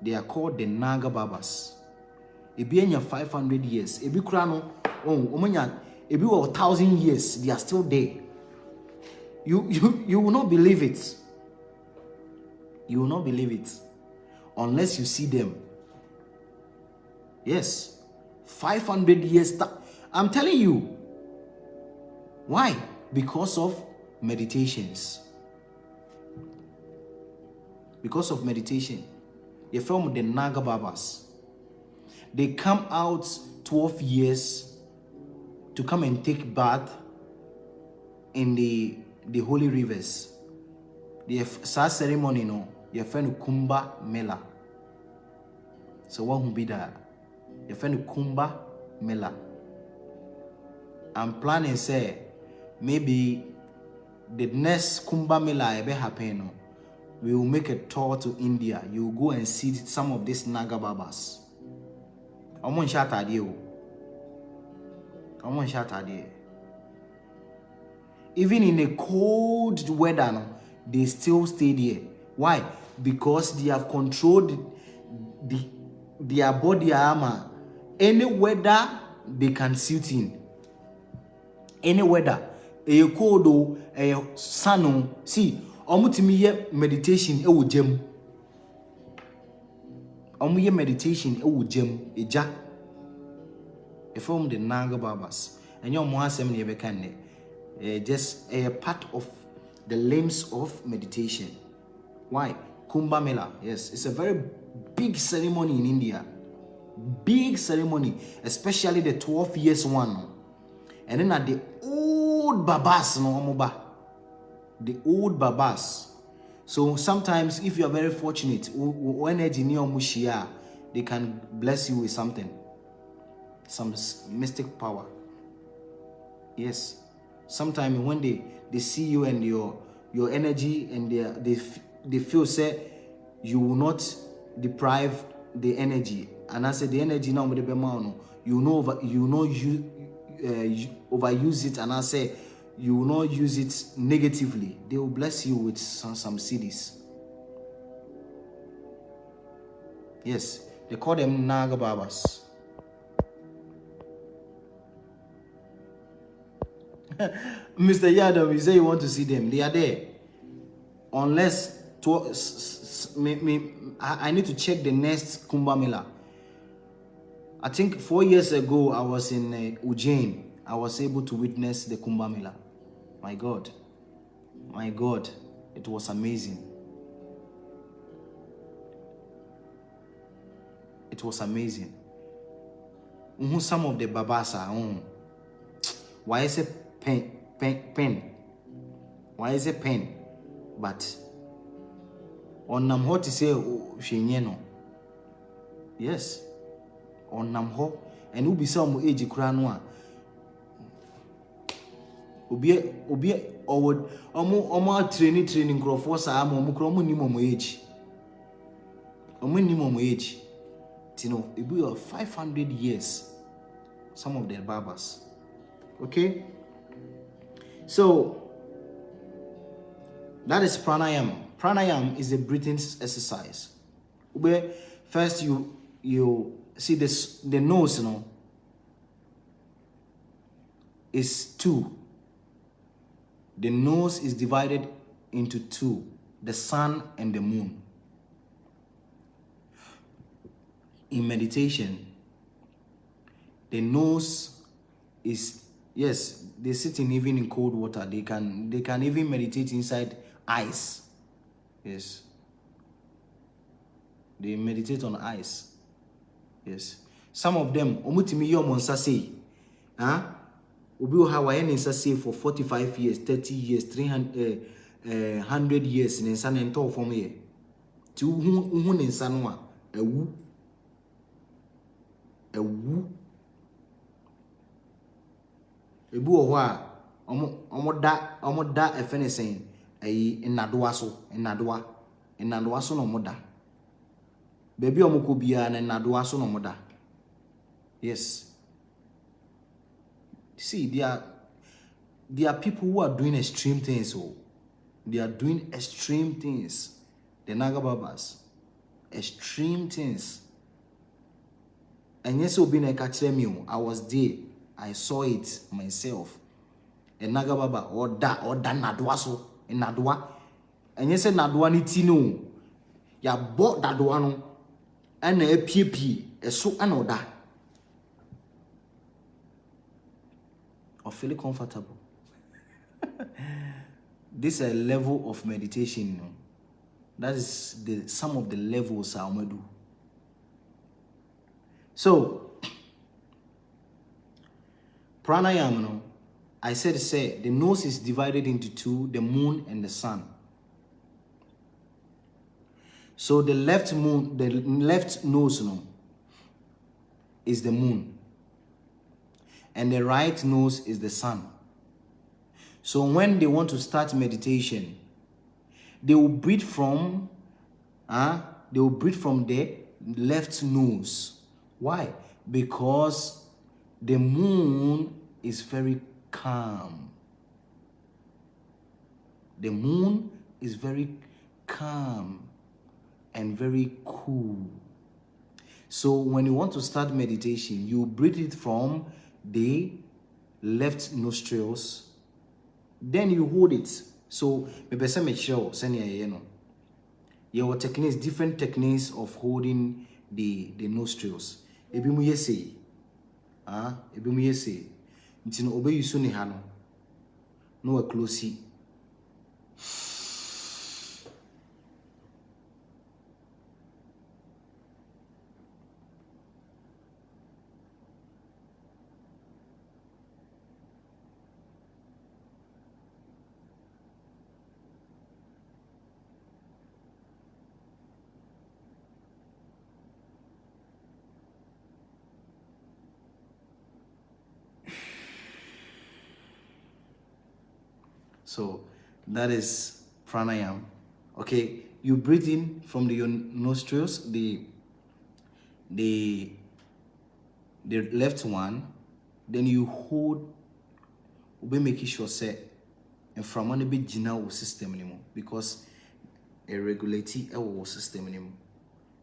They are called the Naga Babas. It be in 500 years. It be krano, it be 1,000 years. They are still there. You will not believe it. You will not believe it unless you see them. Yes, 500 years. I'm telling you. Why? Because of meditations. Because of meditation. You're from the Naga Babas. They come out 12 years to come and take bath in the holy rivers. The ceremony, no, your friend Kumba Mela. So what will be that? Your friend Kumba Mela. I'm planning say maybe the next Kumba Mela ever happen. We will make a tour to India. You will go and see some of these Naga Babas. I'm on chat idea. I'm on chat idea. Even in a cold weather, they still stay there. Why? Because they have controlled their body armor. Any weather they can suit in. Any weather. A cold, a sun. See, omutimi meditation e wo jam. Omuye meditation e wo jam eja. E from the Naga Babas. And your mo asem ne be kan just a part of the limbs of meditation. Why? Kumbh Mela. Yes, it's a very big ceremony in India. Big ceremony, especially the 12 years one. And then at the old Babas, no, the old Babas. So sometimes if you are very fortunate, energy near Mushia, they can bless you with something. Some mystic power. Yes. Sometimes when they see you and your energy and they feel say you will not deprive the energy. And I said the energy now with the you overuse it, and I say you will not use it negatively. They will bless you with some CDs. Yes, they call them Naga Babas. Mr. Yadav, you say you want to see them. They are there. Unless I need to check the next Kumbh Mela. I think 4 years ago, I was in Ujjain. I was able to witness the Kumbh Mela. My God, it was amazing. It was amazing. Some of the Babas are on. Why is it pen? Why is it pen? But on Namho to say Shenyeno. Yes. On Namho. And who be some age Kranwa. Obi or omo training crofos are mukromo nimum age. Minimum age. Tino, it be 500 years. Some of their Babas. Okay? So that is pranayam. Pranayam is a breathing exercise. First you see this, the nose, is 2. The nose is divided into 2, the sun and the moon. In meditation, the nose is, yes, they sit even in cold water. They can even meditate inside ice. Yes. They meditate on ice. Yes. Some of them, omutimi yo monsa say, Obi o ha wa yen nsa save for 45 years, 30 years, 300 100 years in nsa na ento form here. Ti hu ne nsa no a ewu ebu o ho a omo da efenesen ayi nnadoa so no moda. Baby omoko bia na nnadoa so no moda. Yes. See, there are people who are doing extreme things. So they are doing extreme things. The Naga Babas. Extreme things. And yes, I was there. I saw it myself. The Naga Baba or that Nadwa so in Nadwa. And yes, Nadwa ni tino. Ya bought that one and a PP. A so another. Or feel comfortable. This is a level of meditation. That is some of the levels I want to do. So, pranayama, I said the nose is divided into two, the moon and the sun. So the left nose is the moon. And the right nose is the sun. So when they want to start meditation, they will breathe from the left nose. Why? Because the moon is very calm. The moon is very calm and very cool. So when you want to start meditation, you breathe it from the left nostrils, then you hold it. So maybe some show your techniques, different techniques of holding the nostrils. Ebi mu yesi, ebi mu yesi. Ntino obe yusu ni hano. No close. So that is pranayama. Okay, you breathe in from your nostrils, the left one, then you hold. Ube make sure say and from one be general system anymore because a regulate our system anymore.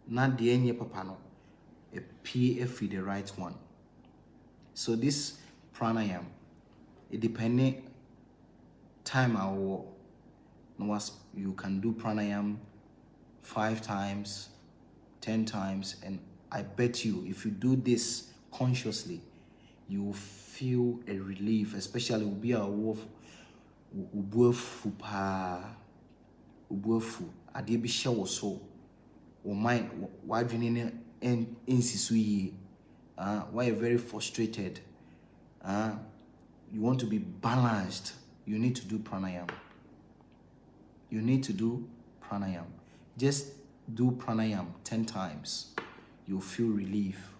Not the any papa no a PF the right one. So this pranayama, it depends. Time or you can do pranayam 5 times, 10 times, and I bet you if you do this consciously, you will feel a relief, especially will be a wolf ubufu ade bi hye wo so o mind wadwene ne ensisu yi why you're very frustrated, you want to be balanced. You need to do pranayama. You need to do pranayama. Just do pranayama 10 times. You'll feel relief.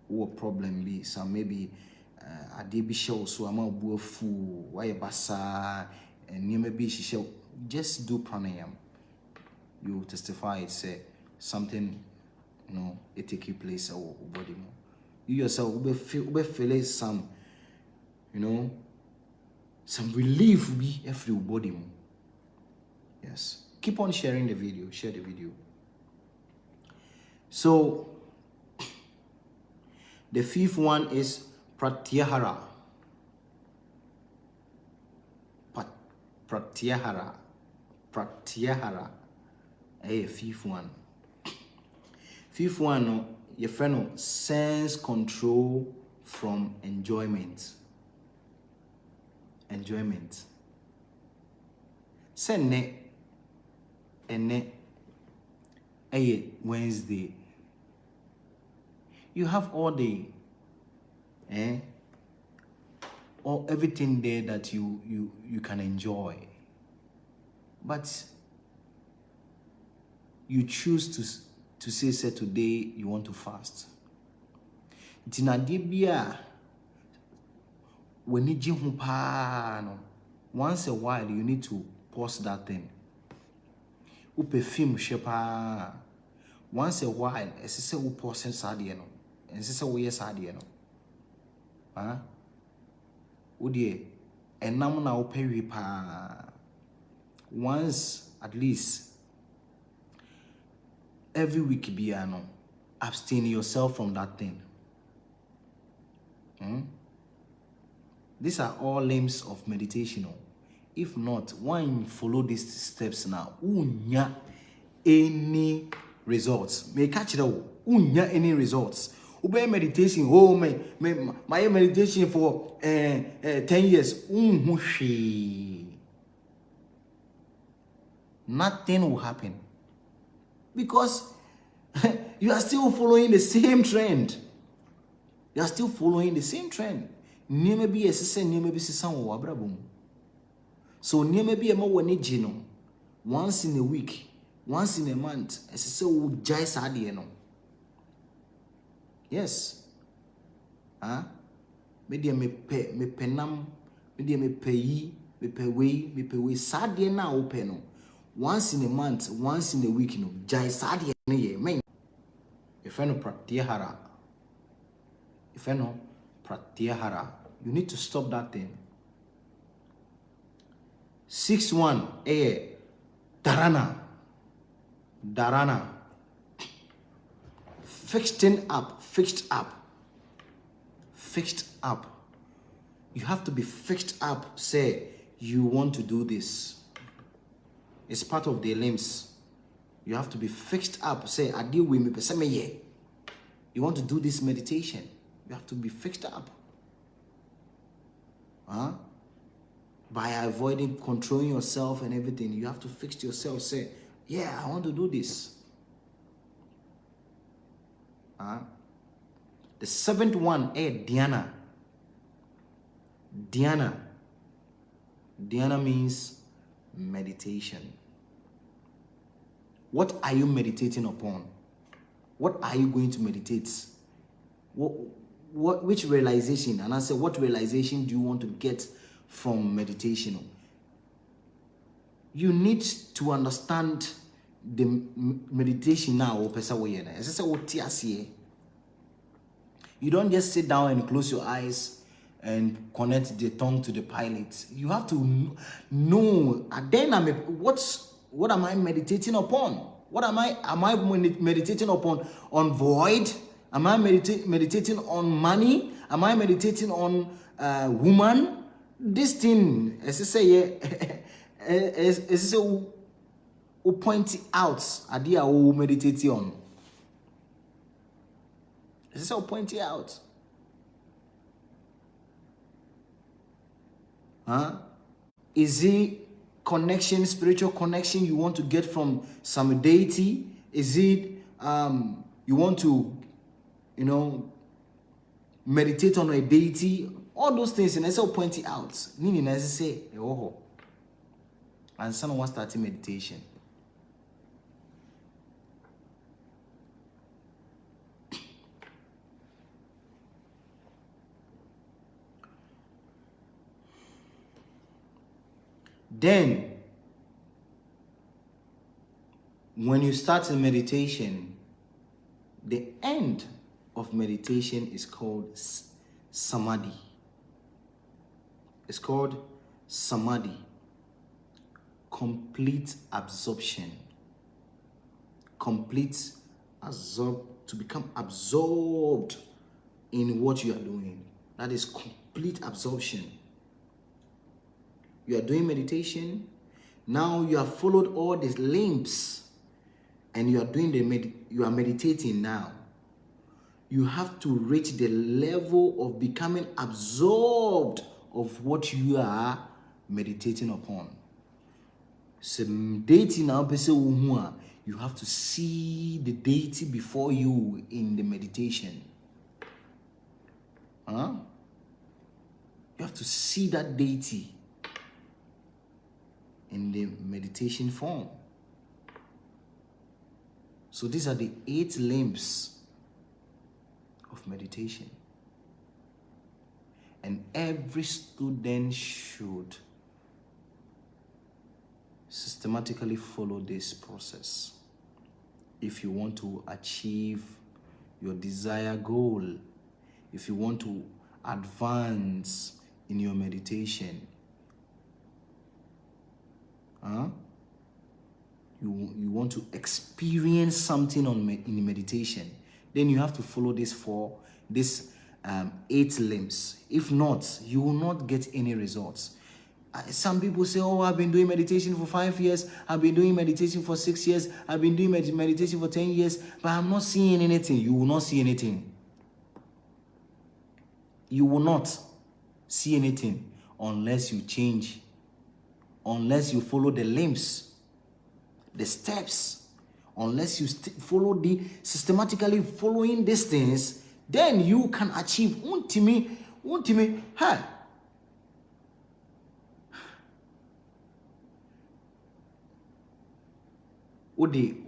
What problem be? Some maybe a debi show so I'm a buafu, why a basa, and you maybe she show. Just do pranayama. You testify it say something, it take place or body. You yourself will feel some, some relief will be every body. Yes. Keep on sharing the video. Share the video. So, the fifth one is Pratyahara. Pratyahara. A fifth one. Fifth one, your friend, sense control from enjoyment. Enjoyment. Send a Wednesday. You have all day. everything there that you can enjoy. But you choose to say today you want to fast. Tinadibia when you once a while you need to pause that thing. Upe film shepa once a while esese u pause sadie no. Esese wo ye sadie no. Ah? Udie enam na upe pa once at least every week biano abstain yourself from that thing. These are all limbs of meditation. If not, one follow these steps now, unya any results. May catch it all. Unya any results. Ube meditation. Oh my meditation for 10 years. Nothing will happen because you are still following the same trend. You are still following the same trend. Nieme bi esese nieme bi sisan wo abrabom. So nieme bi ema woni gino once in a week, once in a month, esese wo jai sade no. Yes. Me dia me penam, me dia me peyi, me pe sade na wo pe no. Once in a month, once in a week no, jai sade no ye men. If no pratyahara. If no pratyahara, you need to stop that thing. 6-1 dharana. Fixed up. You have to be fixed up. Say you want to do this. It's part of the limbs. You have to be fixed up. Say I deal with me. You want to do this meditation. You have to be fixed up. By avoiding controlling yourself and everything, you have to fix yourself. Say, yeah, I want to do this. The 7th one, dhyana. Dhyana means meditation. What are you meditating upon? What are you going to meditate? Which realization? And I say, what realization do you want to get from meditation? You need to understand the meditation now. You don't just sit down and close your eyes and connect the tongue to the pilot. You have to know. And then what am I meditating upon? What am I meditating upon? On void? Am I meditating on money? Am I meditating on woman? This thing, as I say, as I point out, idea who meditate on. As I point it out. Is it connection, spiritual connection you want to get from some deity? Is it you want to, meditate on a deity? All those things, and I say point it out. Meaning, as I say, and someone starting meditation. Then, when you start in meditation, the end of meditation is called samadhi. It's called samadhi. Complete absorption. To become absorbed in what you are doing. That is complete absorption. You are doing meditation. Now you have followed all these limbs and you are doing you are meditating now. You have to reach the level of becoming absorbed of what you are meditating upon. So deity now, you have to see the deity before you in the meditation. You have to see that deity in the meditation form. So these are the 8 limbs of meditation. And every student should systematically follow this process if you want to achieve your desired goal, if you want to advance in your meditation. You want to experience something in meditation, then you have to follow this 8 limbs. If not, you will not get any results. Some people say, oh, I've been doing meditation for 5 years, I've been doing meditation for 6 years, I've been doing meditation for 10 years, but I'm not seeing anything. You will not see anything. You will not see anything unless you change, unless you follow the limbs, the steps, unless you follow systematically following these things, then you can achieve. Untimi, hey. Odi,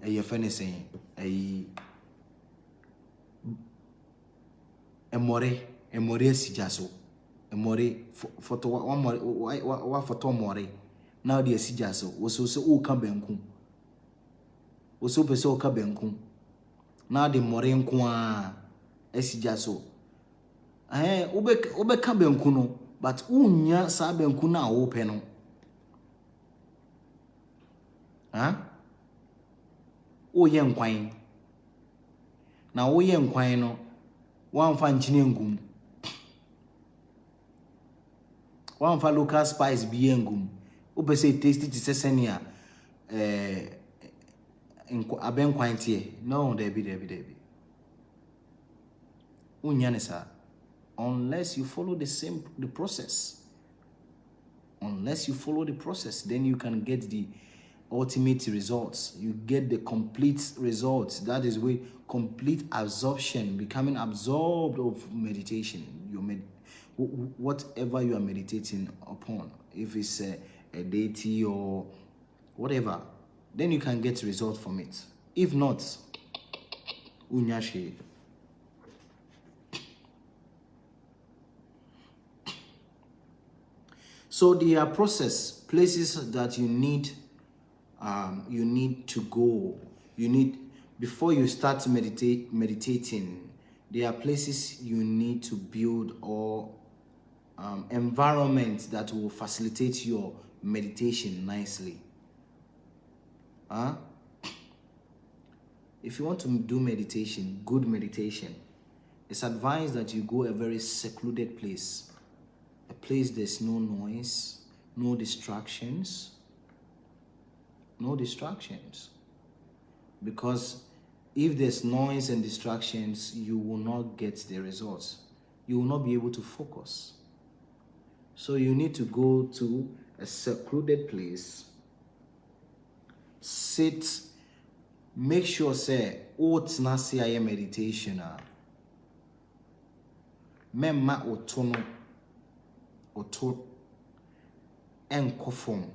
your friend is saying, Emore sijaso, Emore photo one photo more. Now the sijaso was also uka benkum. Also peso uka benkum. Now the more nkwa esijaso. Ube ka benkuno, but unya sa benkuna open. O yen kwine. Now o yen kwine no one fan chinengum. One fan local spice biengum. Ube say tasty to sesenia aben kwine tie. No, debi. Unyanisa. Unless you follow the process. Unless you follow the process, then you can get the ultimate results. You get the complete results. That is where complete absorption, becoming absorbed of meditation. Whatever you are meditating upon, if it's a deity or whatever, then you can get results from it. If not, unyashi. So there are places that you need to go. Before you start meditating, there are places you need to build or environment that will facilitate your meditation nicely. If you want to do meditation, good meditation, it's advised that you go a very secluded place. A place there's no noise, no distractions. No distractions. Because if there's noise and distractions, you will not get the results. You will not be able to focus. So you need to go to a secluded place. Sit. Make sure say, what's not say I meditation. Memma otono. Oto enkofom.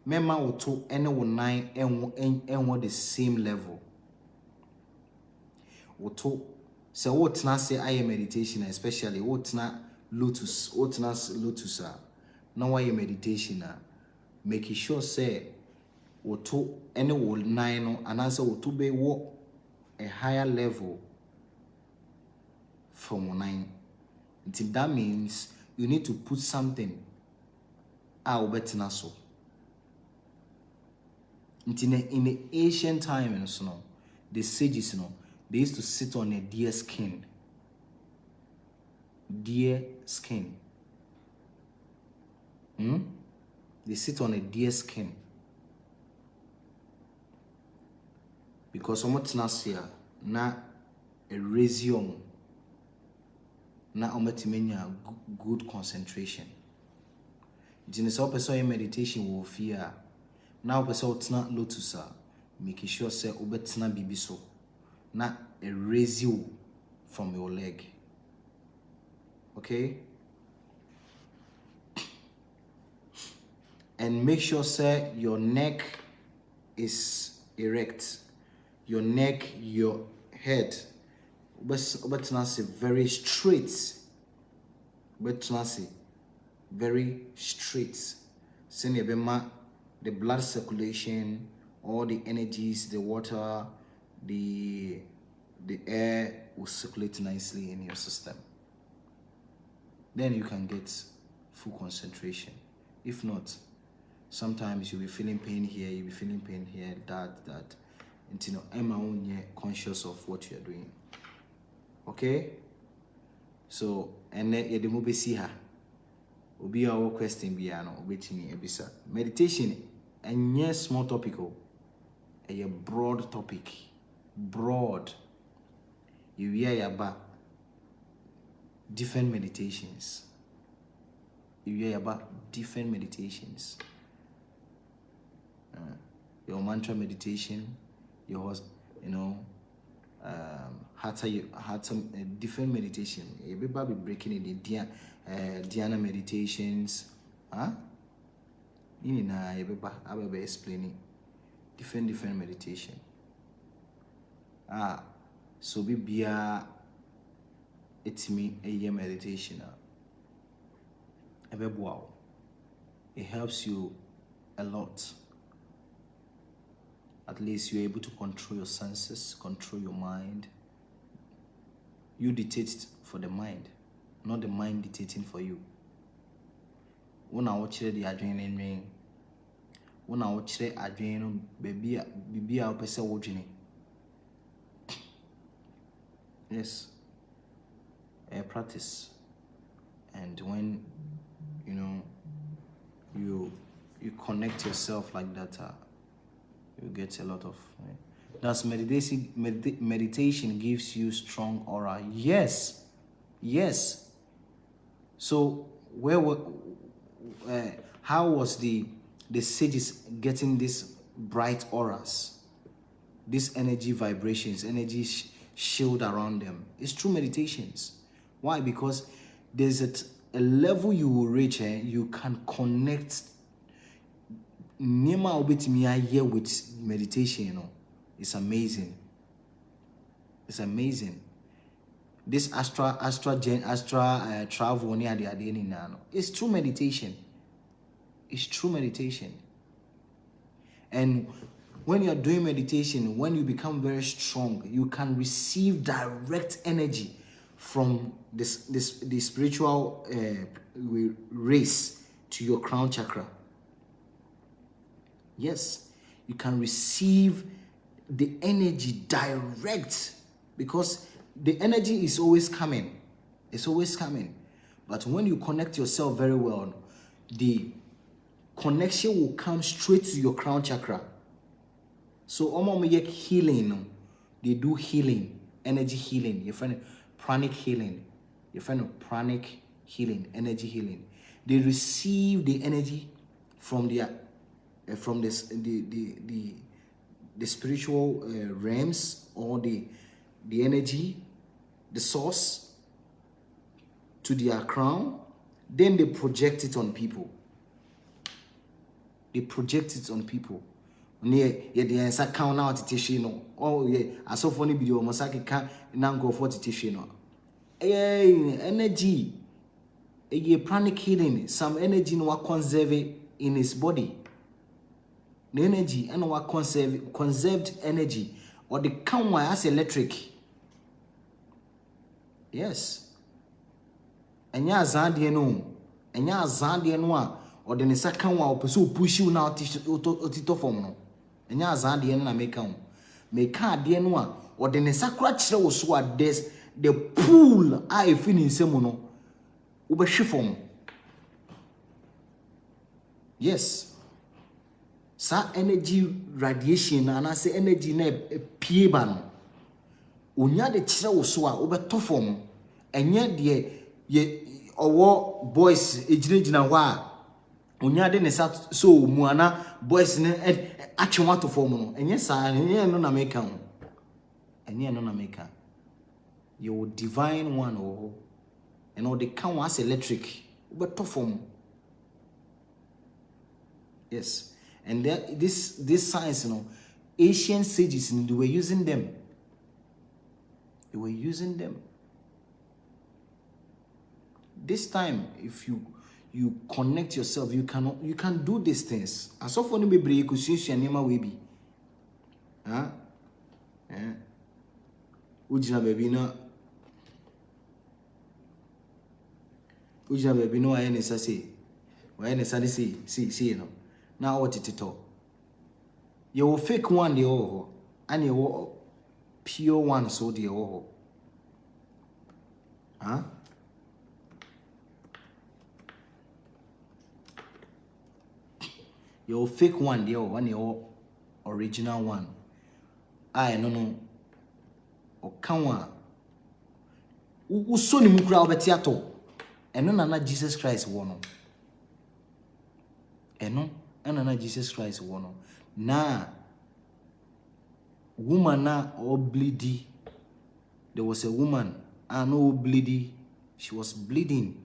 Mema oto ene wo nine enwo the same level. Oto se what na say I meditation, especially what na lotus, na why meditation make sure say oto ene wo nine no and answer oto be wo a higher level from 9. That means you need to put something betina so. In the ancient times, the sages, they used to sit on a deer skin. Deer skin. They sit on a deer skin. Because na erasium na ometimenya good concentration. Jinisa person meditation will fear. Now person tna lotus make sure say obetina bibi so na erase you from your leg. Okay? And make sure, sir, your neck is erect. Your neck, your head, but very straight. But very straight. Send the blood circulation, all the energies, the water, the air will circulate nicely in your system. Then you can get full concentration. If not, sometimes you'll be feeling pain here, you'll be feeling pain here, that. And you know, I'm only conscious of what you're doing. Okay? So, and then you move see her. Obi our question be ano obetini ebisa. Meditation and yes, small topical. A broad topic. Broad. You hear about different meditations. You hear about different meditations. Your mantra meditation, your, you know, hatha different meditation. Everybody be breaking it in Dhyana meditations. Everybody I will be explaining different meditation. So be it's me a year meditation. It helps you a lot. At least you're able to control your senses, control your mind. You dictate for the mind, not the mind dictating for you. When I watch the adrenaline ring, when I watch the adrenaline, baby, I'll pass a yes, practice. And when you know you connect yourself like that, you get a lot of. Does meditation gives you strong aura? Yes. So how was the sages getting these bright auras, these energy vibrations, energy shield around them? It's through meditations. Why? Because there's a level you will reach, you can connect. Nema obetimi here with meditation, you know. It's amazing. It's amazing. This astra travel near the adeni now. It's true meditation. It's true meditation. And when you're doing meditation, when you become very strong, you can receive direct energy from the spiritual race to your crown chakra. Yes, you can receive the energy direct, because the energy is always coming. It's always coming. But when you connect yourself very well, the connection will come straight to your crown chakra. So, healing, they do healing, energy healing. You find pranic healing. You find pranic healing, energy healing. They receive the energy from the spiritual realms, or the energy, the source, to their crown. Then they project it on people. They project it on people. The answer count out tissue. Oh yeah, I saw funny video. Masaki can now go for tissue. Energy. A pranic healing. Some energy no conserve in his body. The energy and our conserved energy, or the count as electric. Yes. Enya azandie no, or the second one push you now to form no. Enya azandie na make de no, or the sakra chire so at this the pool I finish semu no ubehwe. Yes. Sa energy radiation and I say energy na pieba no. Onya de chire wo so a obeto form. Enye de ye owo boys ejinejina ho a onya de ne sa so mu ana boys ne atwe to form no. Enye sa enye no na make am. Enye no na make am. Your divine one and all they count as electric. But perform. Yes, and this science, ancient sages, they were using them. They were using them. This time, if you connect yourself, you can do these things. As of when you be baby, huh? Eh? Ujina baby no. Ujina baby no. I ain't say. Why ain't say? See no. Now what it all? You fake one the oh, and you pure one so the oh. Huh? Your fake one, the one your original one. I no. Or kanwa. Usoni mukra obetiato. Eno na Jesus Christ wono. Eno na Jesus Christ wono. Na woman na bleedy. There was a woman no bleedy. She was bleeding.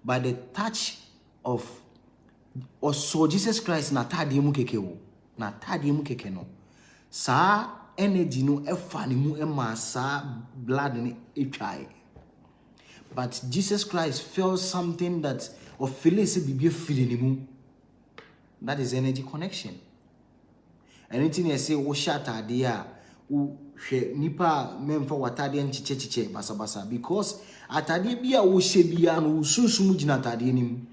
By the touch of also Jesus Christ na tadi mu keke wo. Na tadi mu keke no. Sa energy no efa ni mu ema sa blood ni etwai. But Jesus Christ felt something that or feel say bibi feeling ni mu. That is energy connection. Anything you say wo shata dia wo hwe nipa memfa watade nchiche basa because atade bia wo hye bia no sunsun gina atade nim.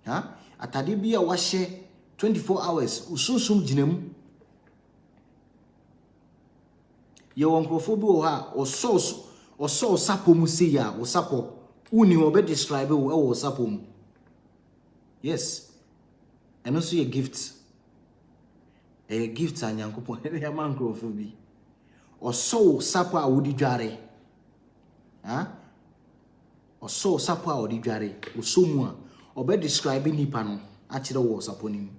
Ha? Atade bia wa hye 24 hours sunsun gina mu. Ye wonkrofo bi wo ha o so sapo mu se ya wo sapo uni obe describe wo sapo mu. Yes. And also a gift. A gift and yankopon a man crofo bi. Or so sapo a wodi dware. Ha? Or so sapo a wodi dware. O so mu a obe describe nipa no a kire wo sapo nim.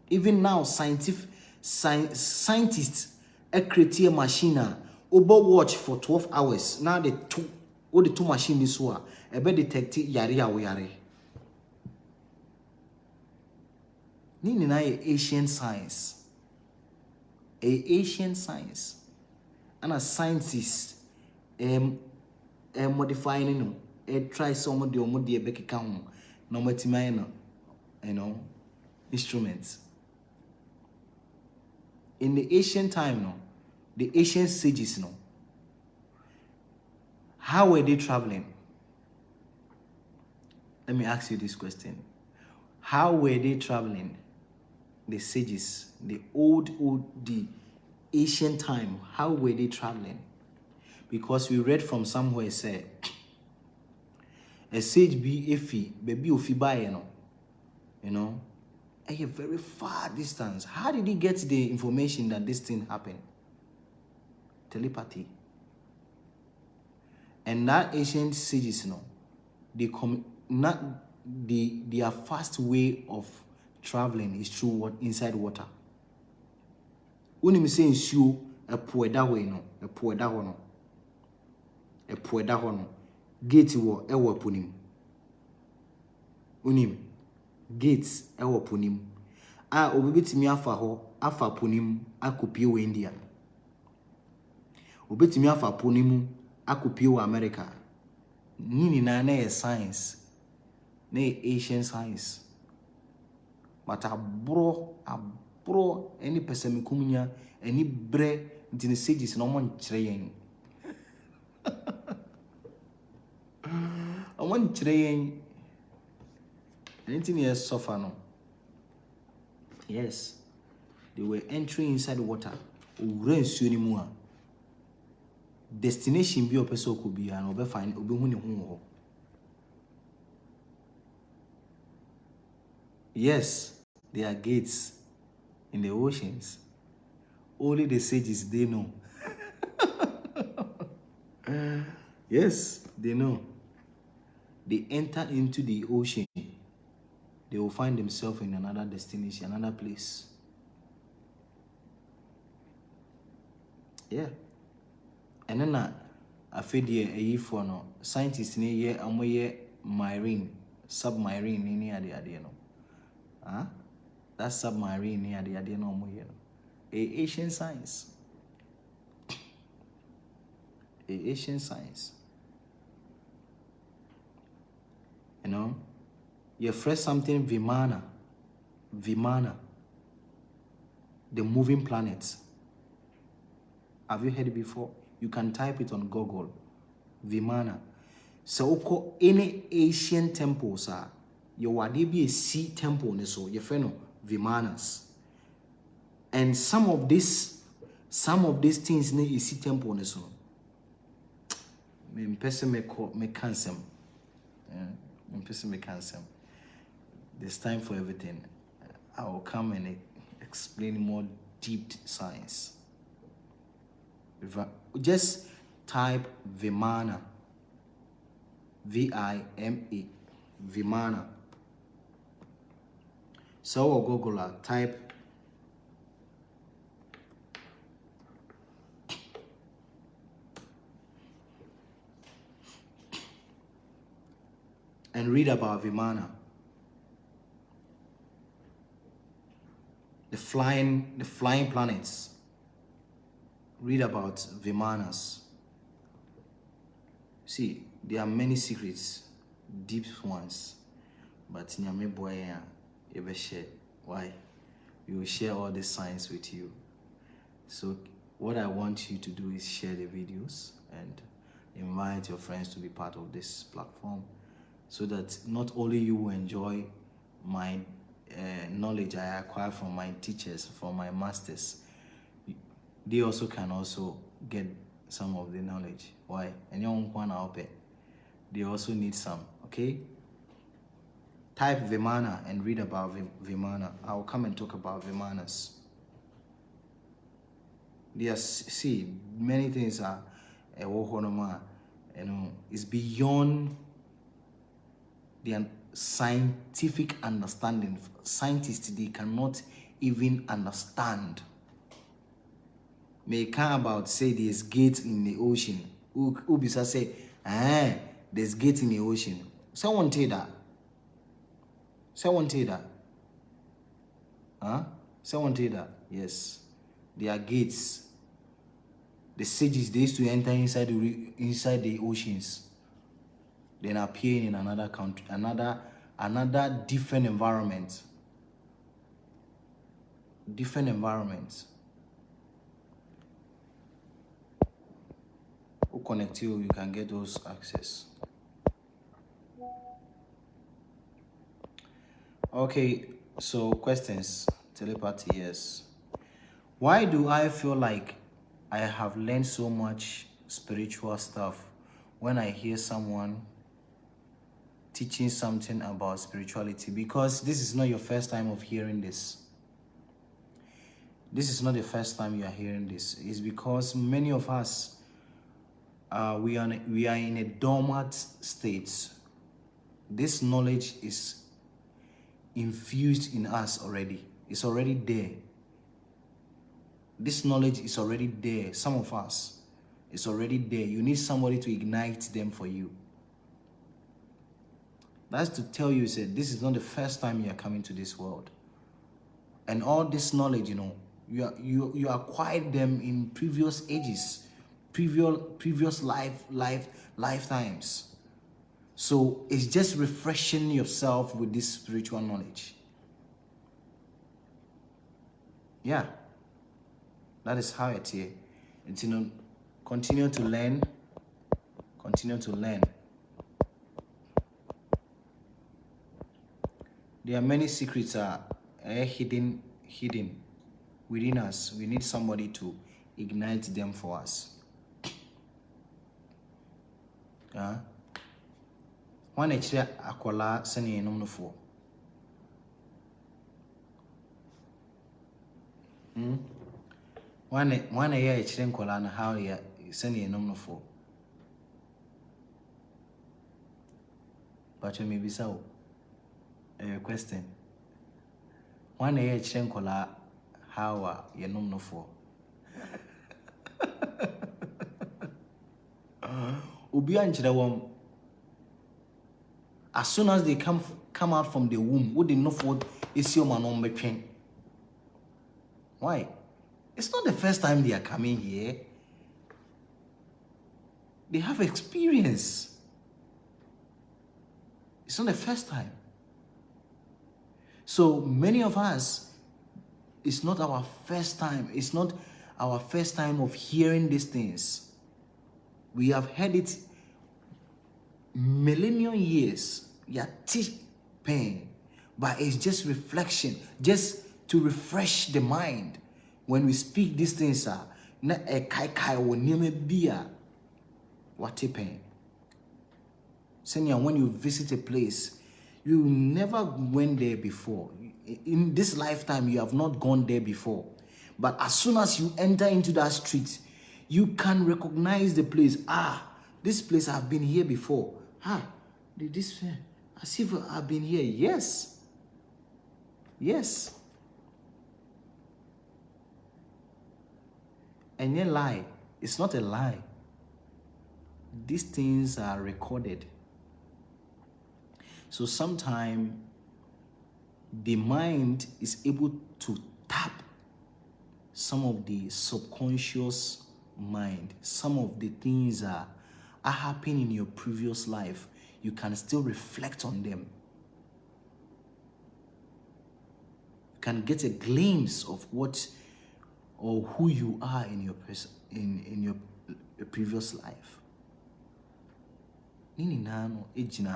Even now scientists create a machine obo watch for 12 hours. Now the two machine is so a be detect yare. Nini na ancient science. Ancient science. And a scientist modifying no. Try some of the omodi ebeke kan no matimai no, instruments. In the ancient time no, the ancient sages no. How were they traveling? Let me ask you this question. How were they traveling? The sages, the the ancient time, how were they traveling? Because we read from somewhere say a sage be iffy, baby ofi buy a very far distance. How did he get the information that this thing happened? Telepathy. And that ancient sages they their fast way of traveling is through what inside water. When me say nsuo epoeda way no, epoeda ho no. Gate wo ewo ponim. Unim gates ewo ponim. Obi betimi afa ponim akopie we India. Obi betimi afa ponim akopie we America. Nini na science. Na ancient science. But abro any person kumunya any bre ntine sages no mon kire yen. I want kire yen. Anything else suffer no. Yes. They were entering inside the water. Owura nsuo ni mu a. Destination bi opeso ko bi an obe find obe hu ne ho. Yes, there are gates in the oceans. Only the sages, they know. Yes, they know. They enter into the ocean. They will find themselves in another destination, another place. Yeah. And then I feel the for no scientists near ye amoye marine submarine near the idea no. Huh? That submarine near the idea no more. Asian science. Asian science. You know, you fresh something Vimana. Vimana. The moving planets. Have you heard it before? You can type it on Google. Vimana. So any Asian temples are you would be a sea temple so you know Vimanas. And some of these things need a sea temple so. Me person me cancel. Me person me cancel. There's time for everything. I will come and explain more deep science. Just type Vimana. V-I-M-A. Vimana. So or Google type and read about Vimana. The flying planets. Read about Vimanas. See, there are many secrets, deep ones, but Nyame boy ever share. Why? We will share all the science with you. So what I want you to do is share the videos and invite your friends to be part of this platform, so that not only you will enjoy my knowledge I acquire from my teachers, from my masters, they also can also get some of the knowledge. Why? And they also need some, okay? Type Vimana and read about Vimana. I'll come and talk about Vimanas. Yes, see, many things are it's beyond the scientific understanding. Scientists, they cannot even understand. May come about say there's gates in the ocean. Ubisa say, there's gates in the ocean. Someone tell that. Someone tell that. Huh? Someone tell that. Yes. There are gates. The sages, they used to enter inside the oceans, then appear in another country, another different environment. Different environments. Who connect you can get those access. Okay, so questions. Telepathy, yes. Why do I feel like I have learned so much spiritual stuff when I hear someone teaching something about spirituality? Because this is not your first time of hearing this. This is not the first time you are hearing this. It's because many of us, we are in a dormant state. This knowledge is infused in us already. It's already there. This knowledge is already there. Some of us, it's already there. You need somebody to ignite them for you. That's to tell you, that this is not the first time you are coming to this world. And all this knowledge, you acquired them in previous ages, previous lifetimes. So it's just refreshing yourself with this spiritual knowledge. Yeah. That is how it is. It's, continue to learn. Continue to learn. There are many secrets hidden within us. We need somebody to ignite them for us. One actually akola sani enum no fo. One year actually nkola na how ya sani enum no fo. But maybe so. Question. One year actually nkola how ya enum no fo. Obi anchire wom. As soon as they come out from the womb, what they know for is your man on between. Why? It's not the first time they are coming here. They have experience. It's not the first time. So many of us, it's not our first time. It's not our first time of hearing these things. We have heard it millennium years. Yeah, teach pain, but it's just reflection, just to refresh the mind. When we speak these things, na e kai wo nieme bia what pain. Senior, when you visit a place, you never went there before. In this lifetime, you have not gone there before. But as soon as you enter into that street, you can recognize the place. This place I've been here before. This as if I've been here. Yes. Yes. And yet lie. It's not a lie. These things are recorded. So sometimes the mind is able to tap some of the subconscious mind. Some of the things are happening in your previous life. You can still reflect on them. You can get a glimpse of what or who you are in your previous life.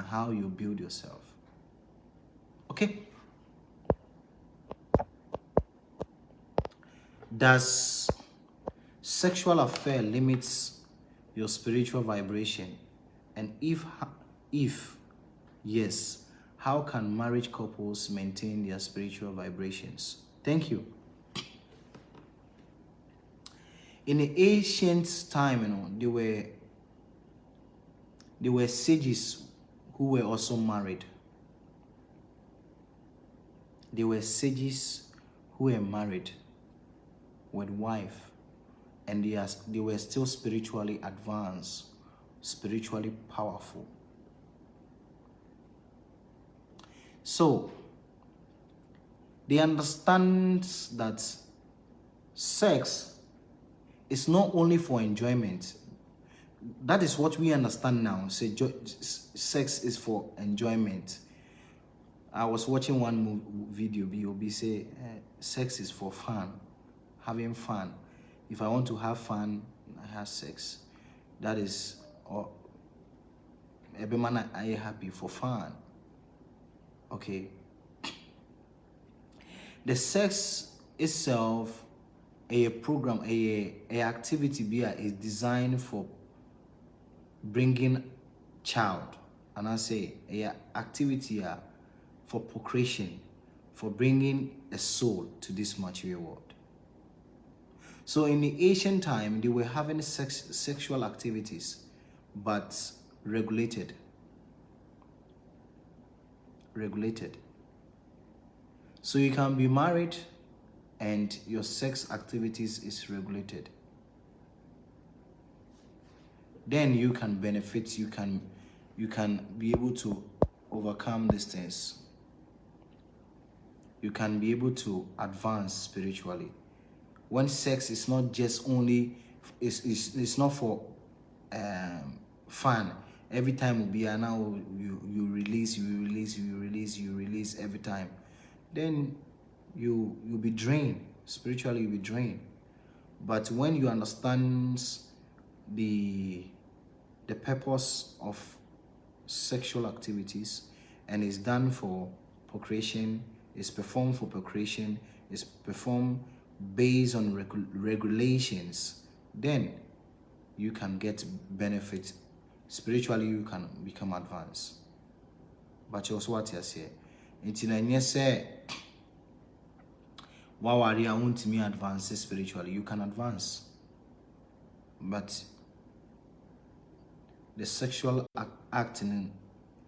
How you build yourself. Okay? Does sexual affair limits your spiritual vibration? And if yes, how can marriage couples maintain their spiritual vibrations? Thank you. In the ancient time, there were sages who were also married. There were sages who were married with wife, and they were still spiritually advanced, spiritually powerful. So they understand that sex is not only for enjoyment. That is what we understand now. Say sex is for enjoyment. I was watching one video, B.O.B. say sex is for fun, having fun. If I want to have fun, I have sex. That is, every man I happy for fun. Okay. The sex itself, a program, a activity is designed for bringing child, and I say a activity for procreation, for bringing a soul to this material world. So in the ancient time, they were having sexual activities, but regulated. So you can be married and your sex activities is regulated. Then you can benefit, you can be able to overcome these things. You can be able to advance spiritually. When sex is not just only, it's not for fun. Every time will be now you release every time. Then you'll be drained. Spiritually you'll be drained. But when you understand the purpose of sexual activities and is done for procreation, is performed for procreation, is performed based on regulations, then you can get benefit. Spiritually you can become advanced. But you also what you say, it's in say wow, I want me advance spiritually. You can advance, but the sexual acting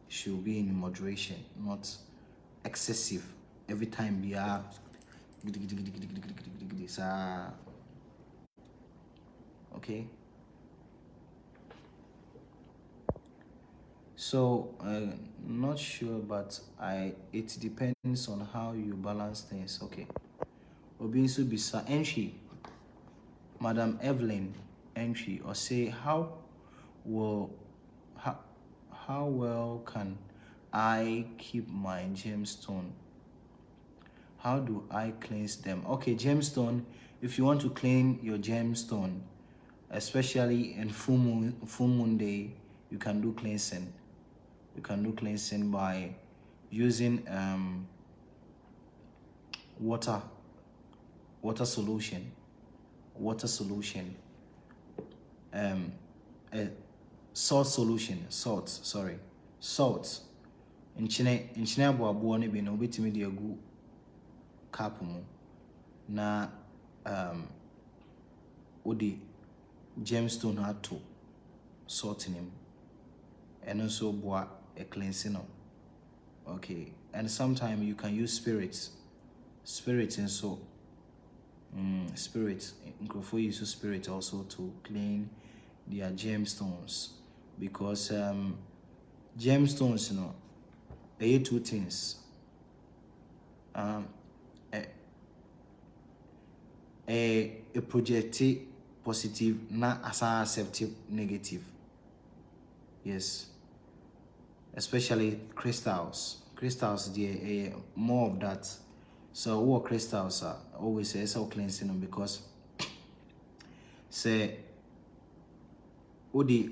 should be in moderation, not excessive. Every time we are okay. So not sure, but it depends on how you balance things. Okay. Obinsu bisa entry, Madam Evelyn entry, or say will how, how well can I keep my gemstone? How do I cleanse them? Okay, gemstone, if you want to clean your gemstone, especially in full moon day, you can do cleansing. You can do cleansing by using water solution, salt solution, salt. Nchine aboabo no bi na obetimi de agu cup mu na odi gemstone ato salt nim, and also boa a cleansing no. Okay, and sometimes you can use spirits and so spirit, microphone use spirit also to clean their gemstones, because gemstones, you know, are two things. A projected positive, not as accepted negative. Yes, especially crystals. Crystals, they more of that. So what crystals are always say so cleansing them, because say odi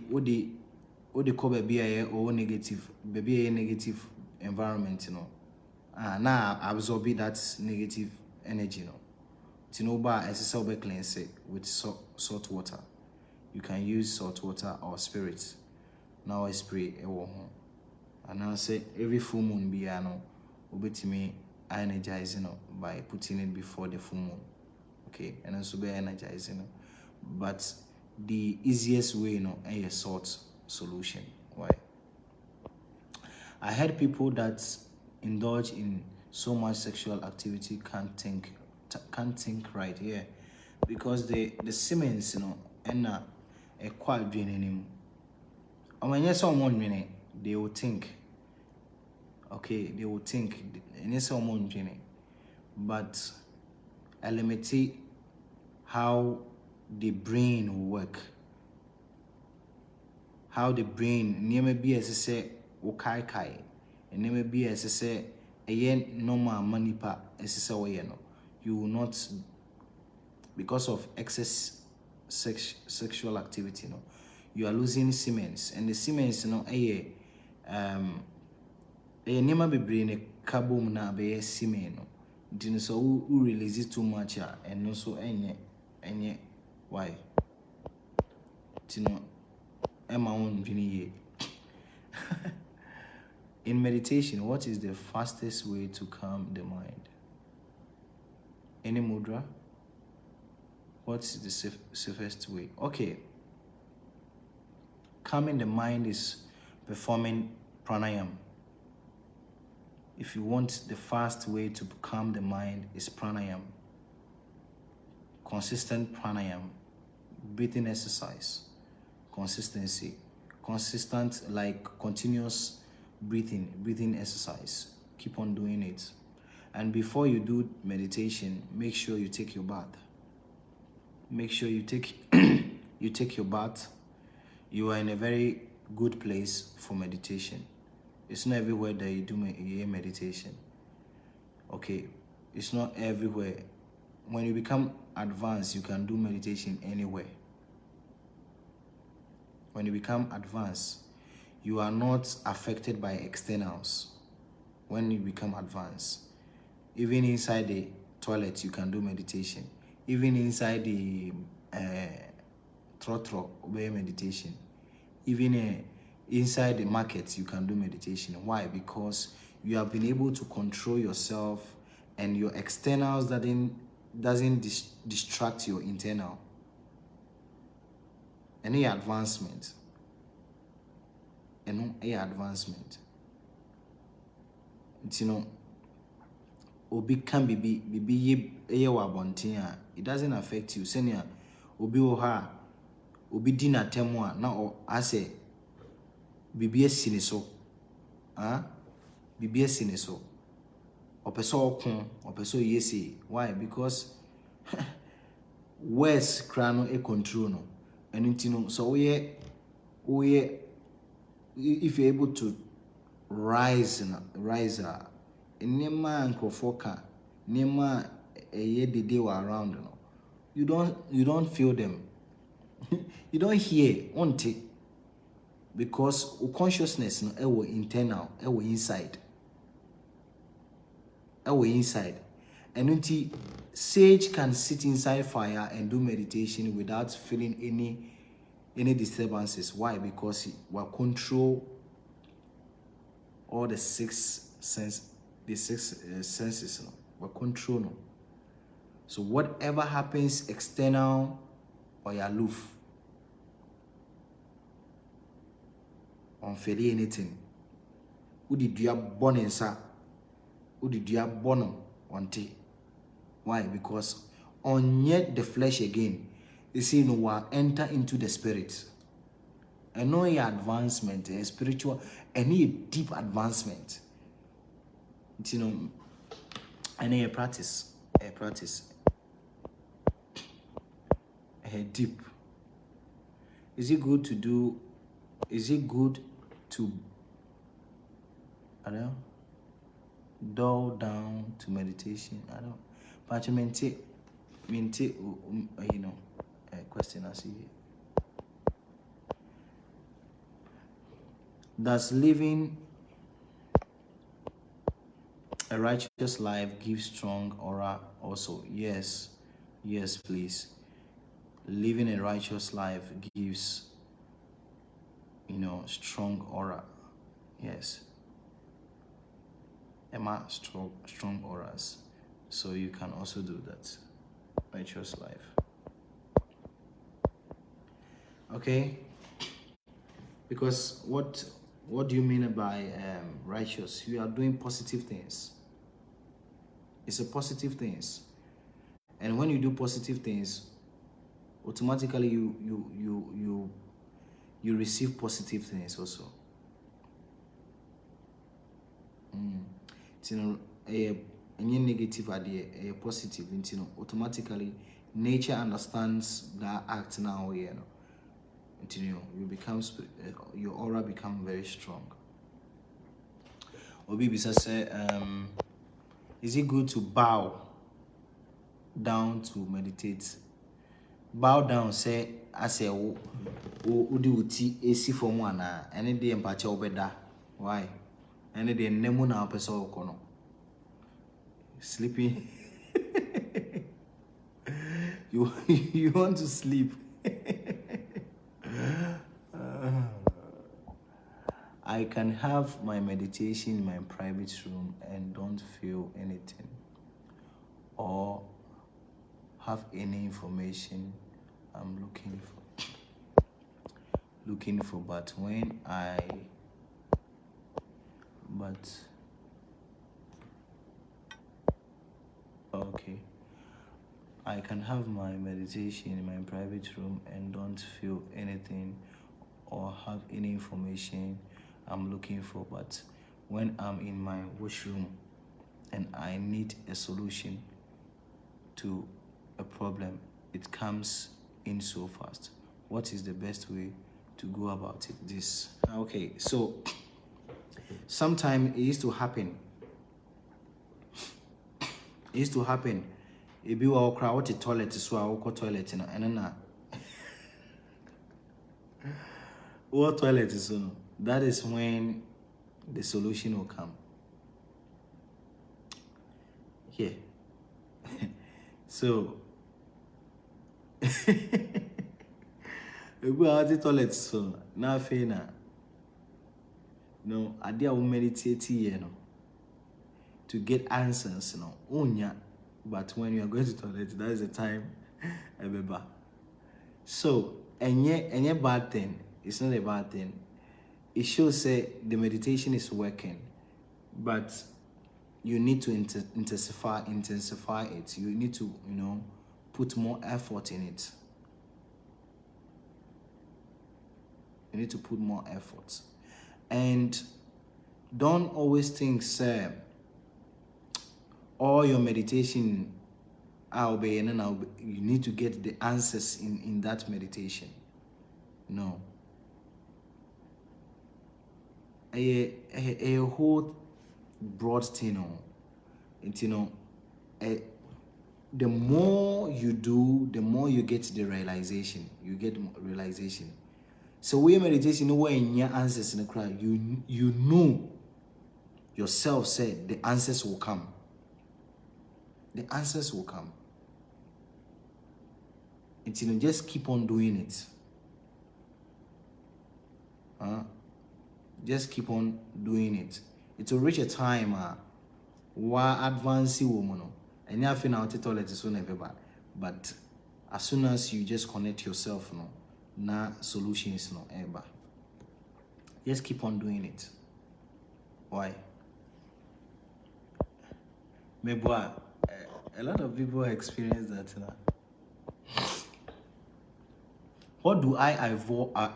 ko baby or negative baby a negative environment, you know. Now absorb that negative energy, you know. Tinoba as a cleanse it with salt water. You can use salt water or spirits. Now I spray a home. And I say every full moon be me energizing by putting it before the full moon. Okay, and also be energizing. But the easiest way, you know, is a salt solution. Why? I heard people that indulge in so much sexual activity can't think right here, because the Siemens, you know, and a quite draining him. And when you someone, they will think. Okay, they will think, and it's someone draining, but I limit how the brain will work. How the brain, never be as I say, kai, and never be as I say, a normal money pa as I say, you will not, because of excess sexual activity, you know, you are losing Siemens, and the Siemens, you know, never be brain a kabum na be Siemens, no, so who releases too much, and also any why, you know, Emma own In meditation, what is the fastest way to calm the mind? Any mudra? What's the safest way? Okay. Calming the mind is performing pranayam. If you want the fast way to calm the mind, is pranayam. Consistent pranayam, breathing exercise, consistency, consistent, like continuous breathing exercise. Keep on doing it. And before you do meditation, make sure you take your bath. Make sure you take you take your bath. You are in a very good place for meditation. It's not everywhere that you do meditation. Okay, it's not everywhere. When you become advanced, you can do meditation anywhere. When you become advanced, you are not affected by externals. When you become advanced, even inside the toilet, you can do meditation. Even inside the trotro, obey meditation. Even inside the market, you can do meditation. Why? Because you have been able to control yourself, and your externals doesn't distract your internal. Any advancement. Advancement. You know, obi can be it doesn't affect you. Senior obi oha obi dina temwa na o ase bibi asine so bibi asine so opeso okon opeso yesi. Why? Because words crano e control no, and so we if you're able to rise nema nkrofoka nema they were around, you don't feel them. You don't hear until, because consciousness no internal inside and until sage can sit inside fire and do meditation without feeling any disturbances. Why? Because he will control all the six senses will control no. So whatever happens external or aloof, on feli anything, who did you born in sa, who did you born on tea? Why? Because on yet the flesh again, you see, no will enter into the spirit. And no advancement, a spiritual, any deep advancement. You know, and a practice, a deep. Is it good to do? Is it good to, I don't know, dull down to meditation? I don't. But you maintain, you know, a question I see. Does living a righteous life give strong aura also? Yes, please. Living a righteous life gives, you know, strong aura. Yes. Emma, strong auras. So you can also do that. Righteous life. Okay. Because what do you mean by righteous? You are doing positive things. It's a positive things. And when you do positive things, automatically you receive positive things also. You know, any negative idea, a positive, you know, automatically nature understands that act now, you know. You become your aura become very strong. Obi Bisa say, is it good to bow down to meditate? Bow down, say, I say, udi uti esi for one, any day empacha obeda. Why? Any day nemu na opeso okono. Sleeping. You want to sleep. I can have my meditation in my private room and don't feel anything or have any information I'm looking for, but when okay, I can have my meditation in my private room and don't feel anything or have any information I'm looking for, but when I'm in my washroom and I need a solution to a problem, it comes in so fast. What is the best way to go about it? This. Okay, so sometimes it used to happen. If you are crowd to toilet, so I will toilet and then what toilet is on? That is when the solution will come. Here. So if we are at the toilet, so now fina. No, I will meditate here, no, to get answers, no. Unya, but when you are going to toilet, that is the time. So, any bad thing, it's not a bad thing. It shows say the meditation is working, but you need to intensify it. You need to, you know, put more effort in it. You need to put more effort. And don't always think, sir, all your meditation, you need to get the answers in that meditation. No. A whole broad thing, the more you do, the more you get the realization. You get realization. So we meditation, where in your answers in the crowd, you know yourself said the answers will come. The answers will come. Just keep on doing it. Just keep on doing it. It will reach a time where advancing woman, and you have now toilet is never bad. But as soon as you just connect yourself, na solutions ever. Just keep on doing it. Why? Maybe a lot of people experience that. What do I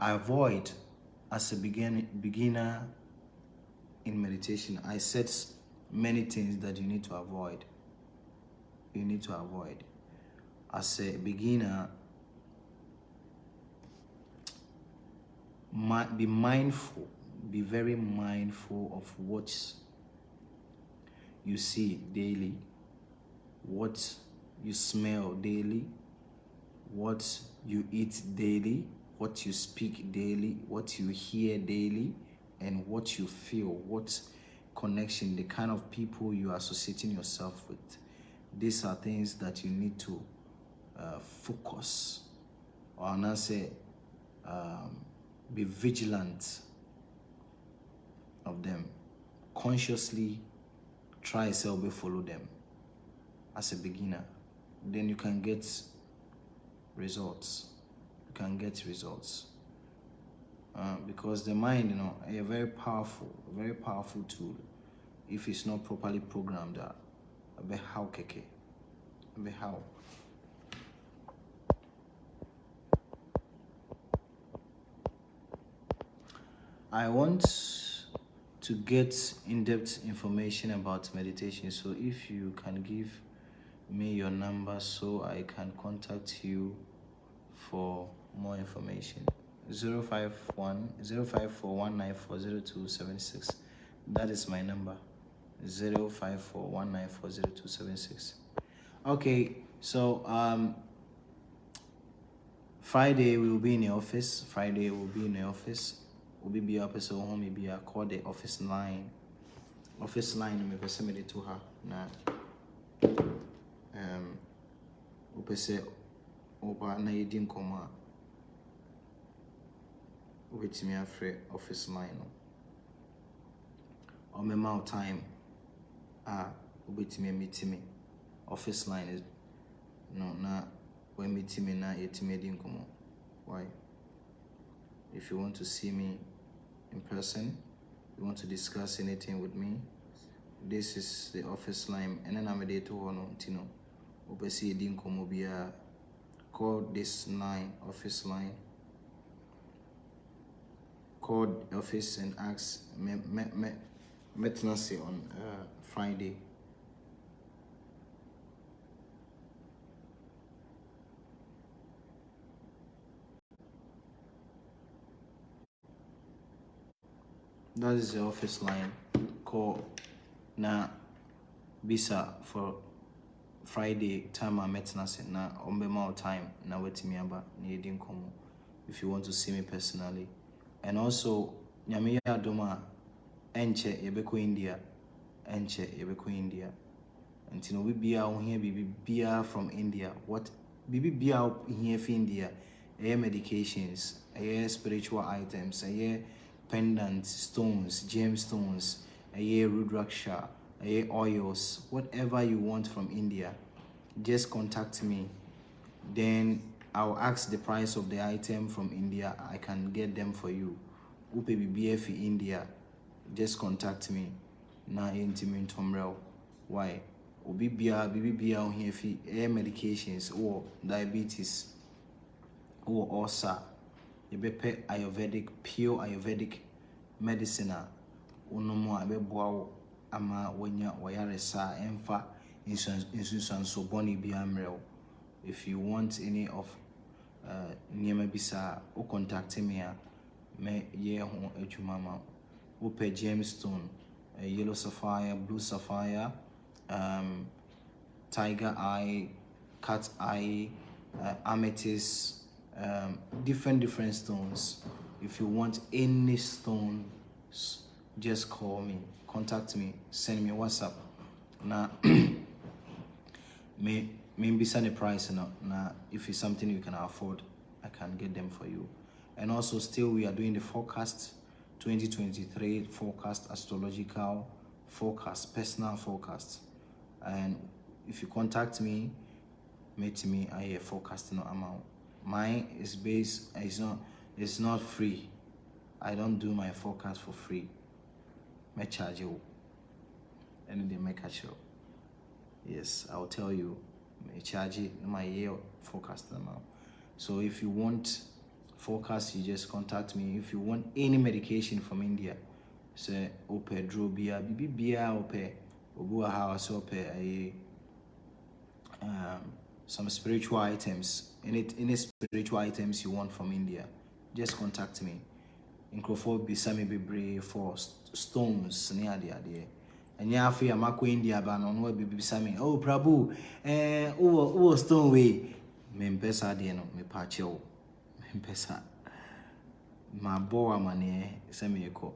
avoid as a beginner in meditation? I said many things that you need to avoid. You need to avoid. As a beginner, be mindful. Be very mindful of what you see daily, what you smell daily, what you eat daily, what you speak daily, what you hear daily, and what you feel, what connection, the kind of people you are associating yourself with. These are things that you need to focus on. I say, be vigilant of them. Consciously try to follow them as a beginner. Then you can get results. You can get results. Because the mind, a very powerful tool. If it's not properly programmed, how. I want to get in-depth information about meditation. So if you can give me your number so I can contact you for more information. 05419400276. That is my number. 05419400276. Okay, so Friday we will be in the office. We'll be up so home maybe I call the office line. Office line me pese me to her na opese oba na yedi nkoma obetimi afre office line no o me ma time obetimi meet me office line is no na when meet me na yetimi edi nkoma. Why? If you want to see me in person, you want to discuss anything with me, this is the office line. And then I'm a day to honor Tino. Obesi Edin Komobia. Call this line, office line. Call the office and ask Metnasi on Friday. That is the office line. Call na bisa for Friday time I met Nasi na ombema time na wetimi aba na yedi nkomo if you want to see me personally. And also nyame ya adoma enche yebeko India ntino we bia ho here bia from India. What bibi bia here for India? Medications, spiritual items, pendants, stones, gemstones, rudraksha, oils, whatever you want from India, just contact me. Then I'll ask the price of the item from India. I can get them for you. Upe BBF India, just contact me. Na intimate tomrel. Why? Bibia here for medications or diabetes or ulcer. You be Ayurvedic, pure Ayurvedic medicine unomo abeboa ama wanya wayaresa emfa insusanso boni bi amrel. If you want any of Niema bisa o contact me me ye ho adwuma ma o pe gemstone, yellow sapphire, blue sapphire, tiger eye, cat eye, amethyst, different stones. If you want any stones, just call me, contact me, send me WhatsApp. Now maybe send a price now. If it's something you can afford, I can get them for you. And also still we are doing the forecast 2023 forecast, astrological forecast, personal forecast. And if you contact me, meet me, I forecast no amount. Mine is based, it's not free. I don't do my forecast for free. I charge you, and they make a show. Yes, I'll tell you. I charge it my year forecast amount. So if you want forecast, you just contact me. If you want any medication from India, say ope drobia, bibia ope, obua house ope, some spiritual items, any spiritual items you want from India, just contact me. In Crawford Bisami Bibre for stones near the idea. And ya free a Mako India ban on what Bisami. Oh, Prabhu, oh, stone way. Membesa dieno, me pacho. Membesa. Ma boa mane, semi eco.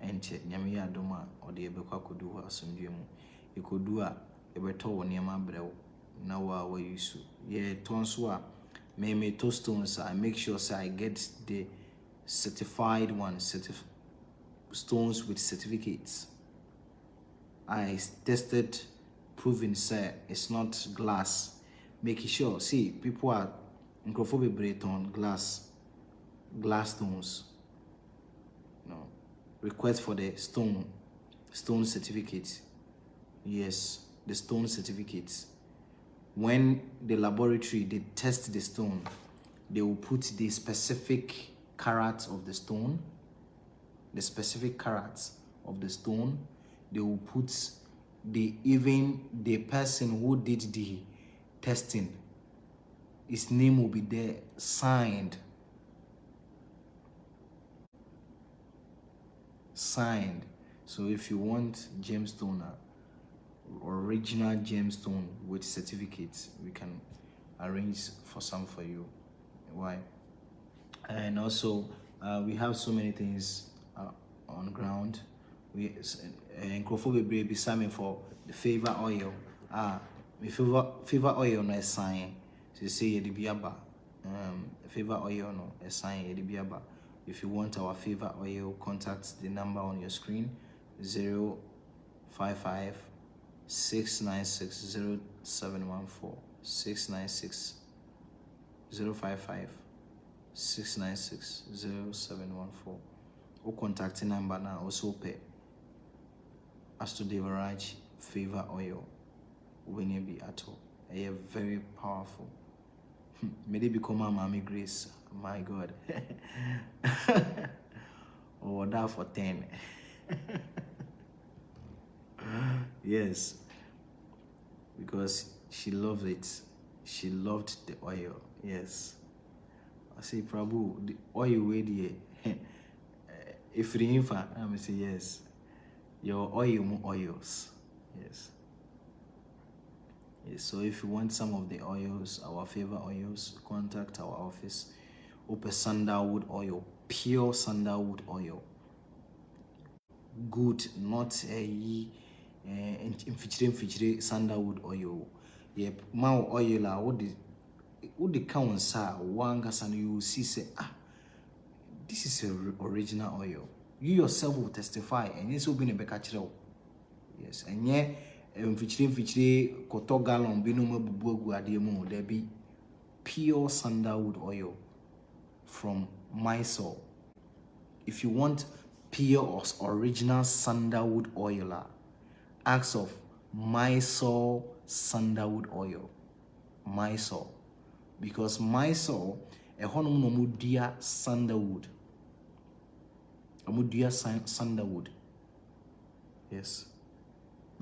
Enche, Yamia doma, or the Ebeka could do her some demo. You could do a beto near my brew. Now, where you so. Yeah, tonswa. Me two stones. I make sure so I get the certified one, stones with certificates. I tested, proving say it's not glass. Making sure, see, people are microphobic on glass stones. No, request for the stone certificate. Yes, the stone certificates. When the laboratory they test the stone, they will put the specific carats of the stone, they will put even the person who did the testing, his name will be there, signed. So if you want gemstone, original gemstone with certificates, we can arrange for some for you. Why? And also we have so many things on ground. We microphobic baby salmon for the favor oil. The favor oil no sign. So say the biaba. Favor oil no sign the biaba. If you want our favor oil, contact the number on your screen 055 696 0714 696 055 696 0714. Or contacting number now also pay Astro Devaraj favor oil when you be at all. A very powerful. May they become a mommy grace. My God. Or that for 10. Yes. Because she loved it. She loved the oil. Yes. I say, Prabhu, the oil way there. If the infant, I say yes. Your oils. Yes. Yes. So if you want some of the oils, our favorite oils, contact our office. Open sandalwood oil, pure sandalwood oil. Good, not a feature sandalwood oil. Yeah, my oil la what the count sa one and you see say this is a original oil. You yourself will testify and this will be a becachero. Yes, and yeah, feature koto gallon binuma bubu adiemo there be pure sandalwood oil from Mysore. If you want pure or original sandalwood oil, ask of Mysore sandalwood oil. Mysore, because Mysore a honum no dear sandalwood. Amudia sandalwood. Yes.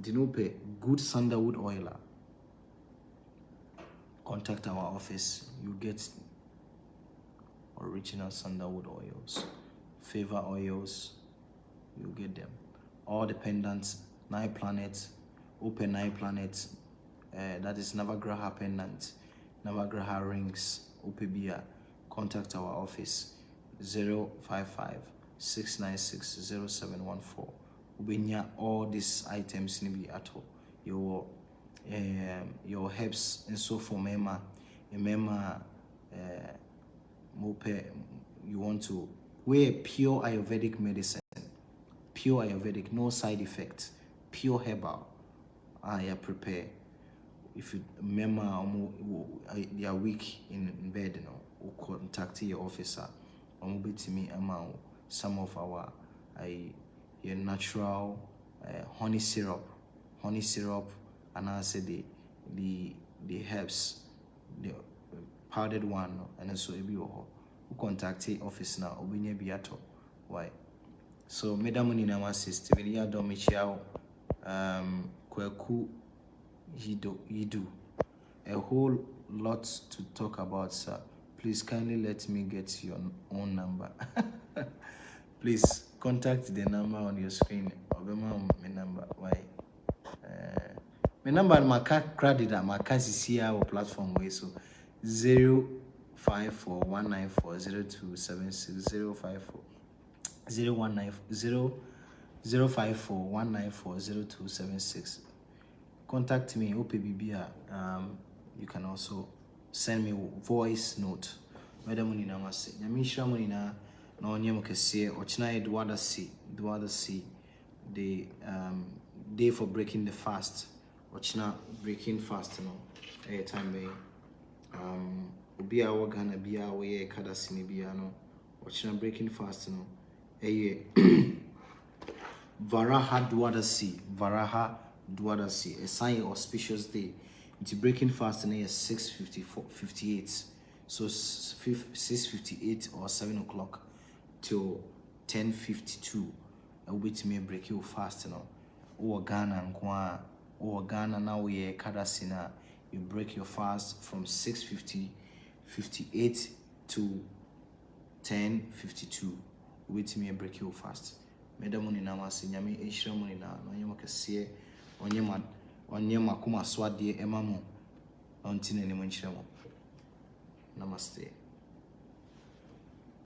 Dinope, good sandalwood oiler. Contact our office. You get original sandalwood oils, favor oils. You get them. All the pendants, 9 planets, open 9 planets. That is Navagraha pendant, Navagraha rings, Opebia. Contact our office 055 696 0714. Ubenya all these items nibi ato. Your herbs and so for mema mope you want to wear pure Ayurvedic medicine, pure Ayurvedic, no side effect, pure herbal. I prepare. If you remember they are weak in bed, we'll contact your officer. To me amount some of our your natural honey syrup, and I say the herbs, the powdered one, and also we'll contact the office now. Why? So Madam Nina sister, we are Domichiao, Kweku Yidu. A whole lot to talk about, sir. Please kindly let me get your own number. Please contact the number on your screen. Obama my number. Why? My number my credit my cash is here our platform way so 05419402476. Contact me OPBBR. You can also send me voice note. Madam Munina Masi. Yamisha Munina no Nyamokese or China Duada C. The day for breaking the fast. Or China breaking fast no. Time be Ubia Wagana Bia way Kadasini Biano. Or China breaking fast no. Varaha Duada C. A sign auspicious day. It's breaking fast and it's 6:58. So 6:58 or 7 o'clock till 10:52. Which may break you fast or Ghana and Kwa or Ghana now we Kadasina. You break your fast from 6:58 to 10:52. Which may break you fast. Medamoni Namasi Yami Ishramoni na Yamakasie Onyema kuma swadi emamo ontine ni mwenchiremo. Namaste.